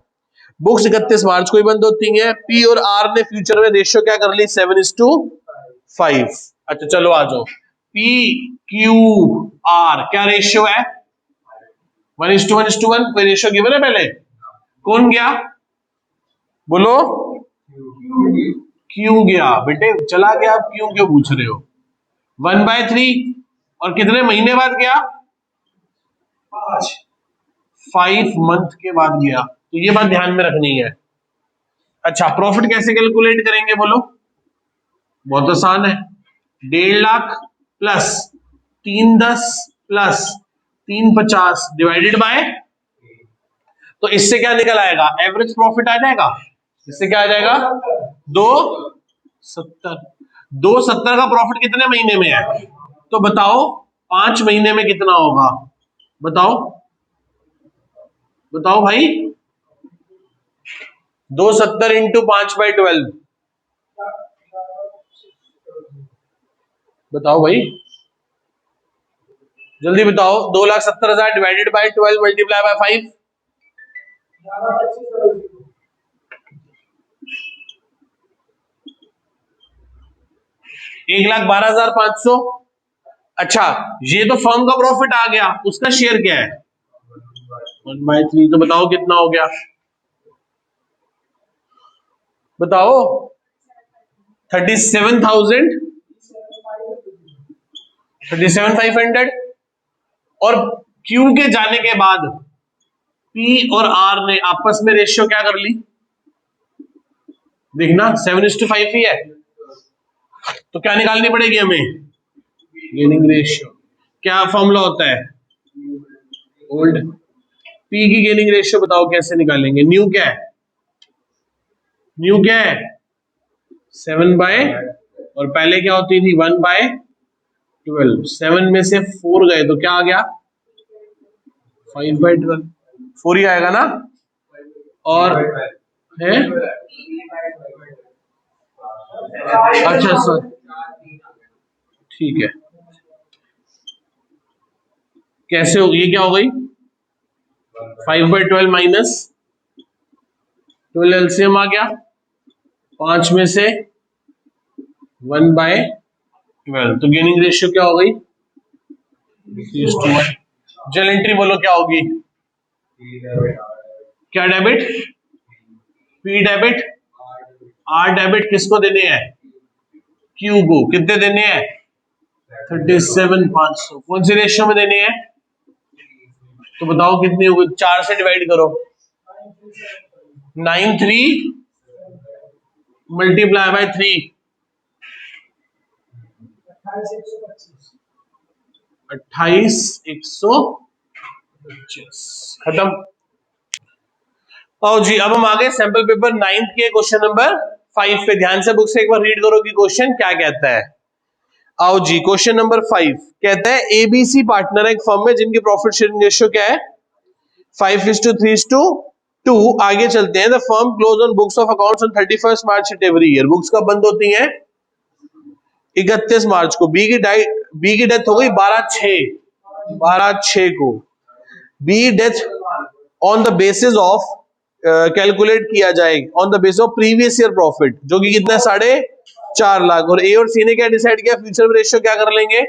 बुक्स 31 मार्च को ही बंद होती हैं। पी और आर ने फ्यूचर में रेशियो क्या कर ली? 7:5। अच्छा चलो आ जाओ। पी क्यू आर क्या रेशियो है? 1:1:1। कोई रेशियो गिवन है पहले? कौन गया बोलो? क्यू गया। बेटे चला गया, आप क्यों पूछ रहे हो? 1/3। और कितने महीने बाद गया? 5 मंथ के बाद गया। तो ये बात ध्यान में रखनी है। अच्छा, प्रॉफिट कैसे कैलकुलेट करेंगे बोलो? बहुत आसान है, 1.5 lakh plus 310 plus 350 divided by, तो इससे क्या निकल आएगा? एवरेज प्रॉफिट आ जाएगा। इससे क्या आ जाएगा? 270। 270 का प्रॉफिट कितने महीने में है? तो बताओ 5 महीने में कितना होगा? बताओ बताओ भाई। 270 इंटू 5/12, बताओ भाई, जल्दी बताओ। 2,70,000 डिवाइडेड बाय 12 मल्टीप्लाई बाय 5, 1,12,500। अच्छा, ये तो फर्म का प्रॉफिट आ गया, उसका शेयर क्या है? 1/3, तो बताओ कितना हो गया? बताओ। 37,000, 37,500। और क्यू के जाने के बाद पी और आर ने आपस में रेशियो क्या कर ली? देखना 7:5 ही है, तो क्या निकालनी पड़ेगी हमें? Gaining ratio. क्या फॉर्मूला होता है? ओल्ड। पी की गेनिंग रेशियो बताओ कैसे निकालेंगे? न्यू क्या है? न्यू क्या है? 7 बाय, और पहले क्या होती थी? 1/12। 7 में से 4 गए तो क्या आ गया? 5/12। 4 ही आएगा ना? और है, अच्छा सर, ठीक है। कैसे हो? ये क्या हो गई? 5/12 माइनस 12, एलसीएम आ गया। 5 में से 1/12, तो गेनिंग रेशियो क्या हो गई? 3:1। जल एंट्री बोलो क्या होगी? क्या debit? P debit. R debit किसको देने हैं? क्यू को। कितने देने हैं? 37,500। कौन सी रेशियो में देने हैं? तो बताओ कितनी होगी? 4 से डिवाइड करो। 93 मल्टीप्लाई बाय 3, 28,125। खत्म। आओ जी, अब हम आ गए सैंपल पेपर 9th के क्वेश्चन नंबर 5 पे। ध्यान से बुक से एक बार रीड करो कि क्वेश्चन क्या कहता है। आओ जी, क्वेश्चन नंबर 5 कहता है एबीसी पार्टनर है एक फर्म में जिनकी प्रॉफिट शेयरिंग रेशियो क्या है? 5:3:2। आगे चलते हैं। The firm close on books of accounts on 31 March every year. Books कब बंद होती हैं? 31 मार्च को। बी की डेथ हो गई 12/6 को। B death on the basis of calculate किया जाएगा on the basis of previous year profit, जो कि कितना है? 4.5 लाख। और ए और सी ने क्या डिसाइड किया? फ्यूचर में रेशियो क्या कर लेंगे?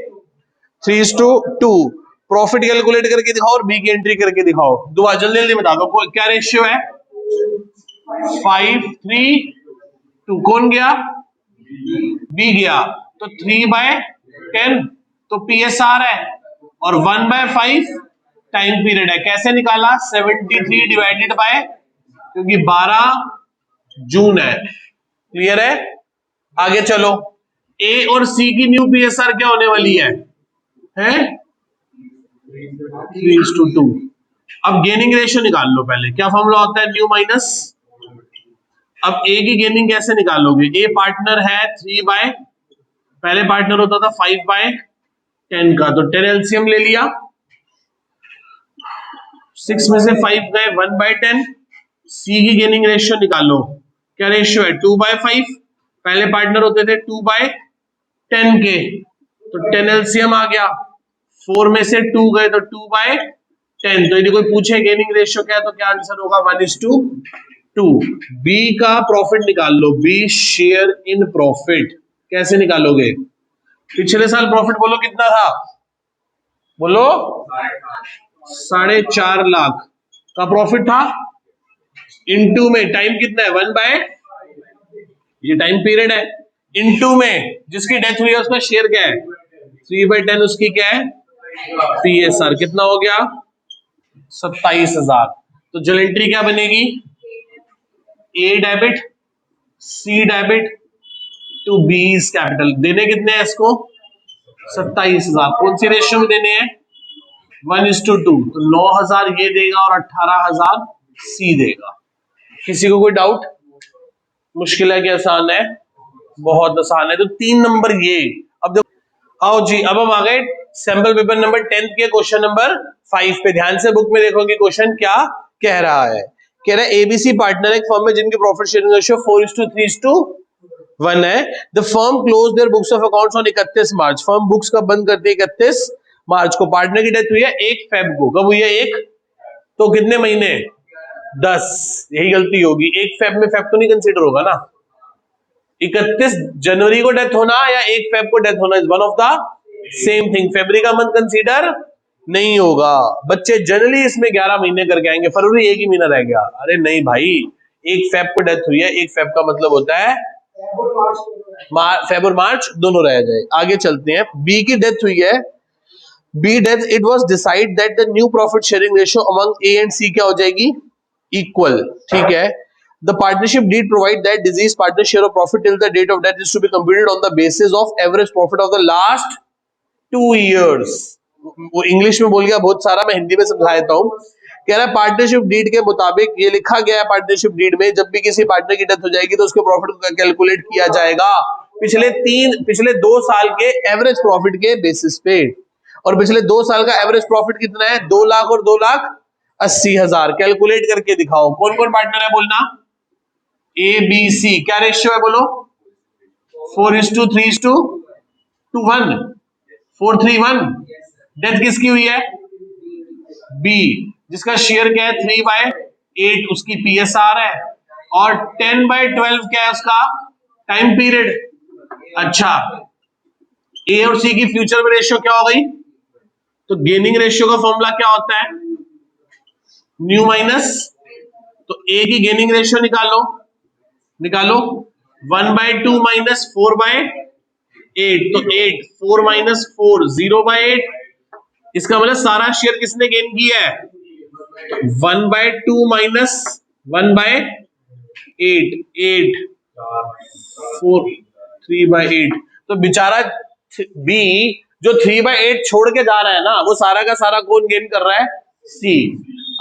3:2। प्रॉफिट कैलकुलेट करके दिखाओ और बी की एंट्री करके दिखाओ। दुआ जल्दी जल्दी बता दो क्या रेशियो है? 5:3:2। कौन गया? बी गया, तो 3/10 तो पीएसआर है, और 1/5 टाइम पीरियड है। कैसे निकाला? 73 डिवाइडेड बाय, क्योंकि 12 जून है। क्लियर है? आगे चलो। ए और सी की न्यू पीएसआर क्या होने वाली है? 3:2। अब गेनिंग रेशियो निकाल लो पहले। क्या फॉर्मूला होता है? New minus. अब ए की गेनिंग कैसे निकालोगे? ए पार्टनर है 3 पहले पार्टनर होता था 5/10 का, तो 10 एलसीएम ले लिया। 6 में से 5 गए, 1/10। सी की गेनिंग रेशियो निकालो। क्या रेशियो है? 2/5। पहले पार्टनर होते थे 2/10 के, तो 10 एलसीएम आ गया। 4 में से 2 गए तो 2/10। तो यदि कोई पूछे गेनिंग रेशियो क्या है, तो क्या आंसर होगा? 1:2। बी का प्रॉफिट निकाल लो। बी शेयर इन प्रॉफिट कैसे निकालोगे? पिछले साल प्रॉफिट बोलो कितना था? बोलो 4.5 लाख का प्रॉफिट था। इनटू में टाइम कितना है? 1/, ये टाइम पीरियड है। इनटू में जिसकी डेथ हुई है उसका शेयर क्या है? 3/10। उसकी क्या है? पीएसआर कितना हो गया? 27,000। तो जो एंट्री क्या बनेगी? A debit C debit to B's capital. देने कितने हैं इसको? 27,000। कौन सी रेशियो में देने हैं? 1:2। तो 9,000 ये देगा और 18,000 सी देगा। किसी को कोई डाउट? मुश्किल है कि आसान है? बहुत आसान है। तो 3 नंबर ये। अब देखो, आओ जी, अब हम आ गए सैंपल पेपर नंबर 10 के क्वेश्चन नंबर 5 पे। ध्यान से बुक में देखोगे क्वेश्चन क्या कह रहा है। कह रहा है एबीसी पार्टनर एक फर्म में जिनकी प्रॉफिट शेयरिंग रेशियो 4:3:1 है। The firm close their books of accounts on 31 March. Firm books कब बंद करती है? 31 मार्च को। पार्टनर की डेथ हुई है 1 फेब को। कब हुई है? 1। तो कितने महीने? 10। यही गलती होगी, 1 फेब में फेब तो नहीं कंसीडर होगा ना। 31 जनवरी को डेथ होना या 1 फेब को डेथ होना is one of the same thing. फरवरी का मंथ कंसीडर नहीं होगा। बच्चे जनरली इसमें 11 महीने करके आएंगे, फरवरी एक ही महीना रह गया। अरे नहीं भाई, 1 फेब को डेथ हुई है, 1 फेब का मतलब होता है फेब और मार्च दोनों रह गए। आगे चलते हैं। बी की डेथ हुई है। B death it was decide that the new profit sharing ratio among A and C क्या हो जाएगी? इक्वल। ठीक है। The partnership deed provide that deceased partner share of profit till the date of death is to be computed on the basis of average profit of the last 2 years। वो इंग्लिश में बोल गया बहुत सारा, मैं हिंदी में समझा देता हूं। कह रहा है पार्टनरशिप डीड के मुताबिक ये लिखा गया है पार्टनरशिप डीड में, जब भी किसी पार्टनर की डेथ हो जाएगी तो उसके प्रॉफिट को कैलकुलेट किया जाएगा पिछले 2 साल के एवरेज प्रॉफिट के बेसिस पे। और पिछले 2 साल का एवरेज प्रॉफिट कितना है? 2 लाख और 2,80,000। कैलकुलेट करके दिखाओ कौन कौन पार्टनर है, बोलना। A B C. क्या रेशियो है बोलो? 4:3:1। 4:3:1। डेथ किसकी हुई है? बी। जिसका शेयर क्या है? 3/8 उसकी पीएसआर है। और 10/12 क्या है उसका टाइम पीरियड। अच्छा, ए और सी की फ्यूचर में रेशियो क्या हो गई? तो गेनिंग रेशियो का फॉर्मूला क्या होता है? New minus. तो ए की गेनिंग रेशियो निकालो 1/2 माइनस 4/8। तो 8 4 माइनस 4 0/8। इसका मतलब सारा शेयर किसने गेन किया है? 1/2 माइनस 1/8 8 4 3/8। तो बेचारा बी जो 3/8 छोड़ के जा रहा है ना, वो सारा का सारा कौन गेन कर रहा है? सी।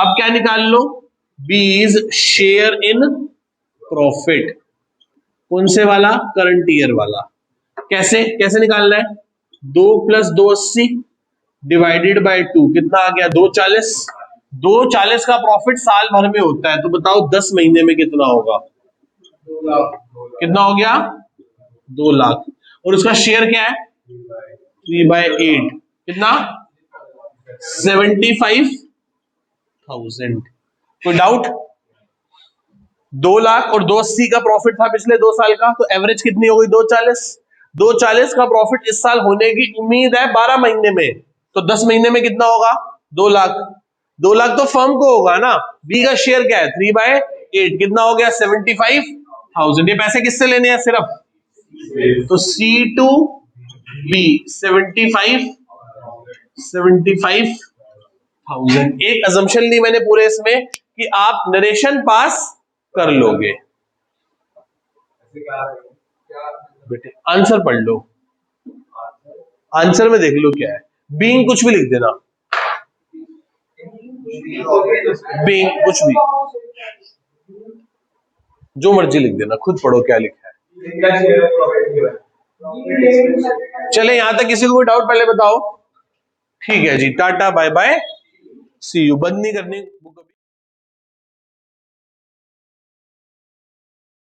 अब क्या निकाल लो? बीज शेयर इन प्रॉफिट। कौन से वाला? करंट ईयर वाला। कैसे कैसे निकालना है? 2 + 280 डिवाइडेड बाय 2 कितना आ गया? 240। 240 का प्रॉफिट साल भर में होता है, तो बताओ 10 महीने में कितना होगा? कितना हो गया? 2 लाख। और उसका शेयर क्या है? 3/8 कितना? 75,000। कोई डाउट? 2 लाख और 280 का प्रॉफिट था पिछले 2 साल का, तो एवरेज कितनी हो गई? 240। 240 का प्रॉफिट इस साल होने की उम्मीद है 12 महीने में, तो 10 महीने में कितना होगा? 2 लाख। 2 लाख तो फर्म को होगा ना। बी का शेयर क्या है? 3/8 कितना हो गया? 75,000। ये पैसे किससे लेने हैं? सिर्फ। तो सी टू बी 75,000। एक अजम्पशन ली मैंने पूरे इसमें कि आप नरेशन पास कर लोगे। बेटे आंसर पढ़ लो, आंसर में देख लो क्या है। बीइंग कुछ भी लिख देना, बीइंग कुछ भी, जो मर्जी लिख देना, खुद पढ़ो क्या लिखा है। चले यहां तक किसी को कोई डाउट पहले बताओ? ठीक है जी, tata bye bye see you. बंद नहीं करनी बुक।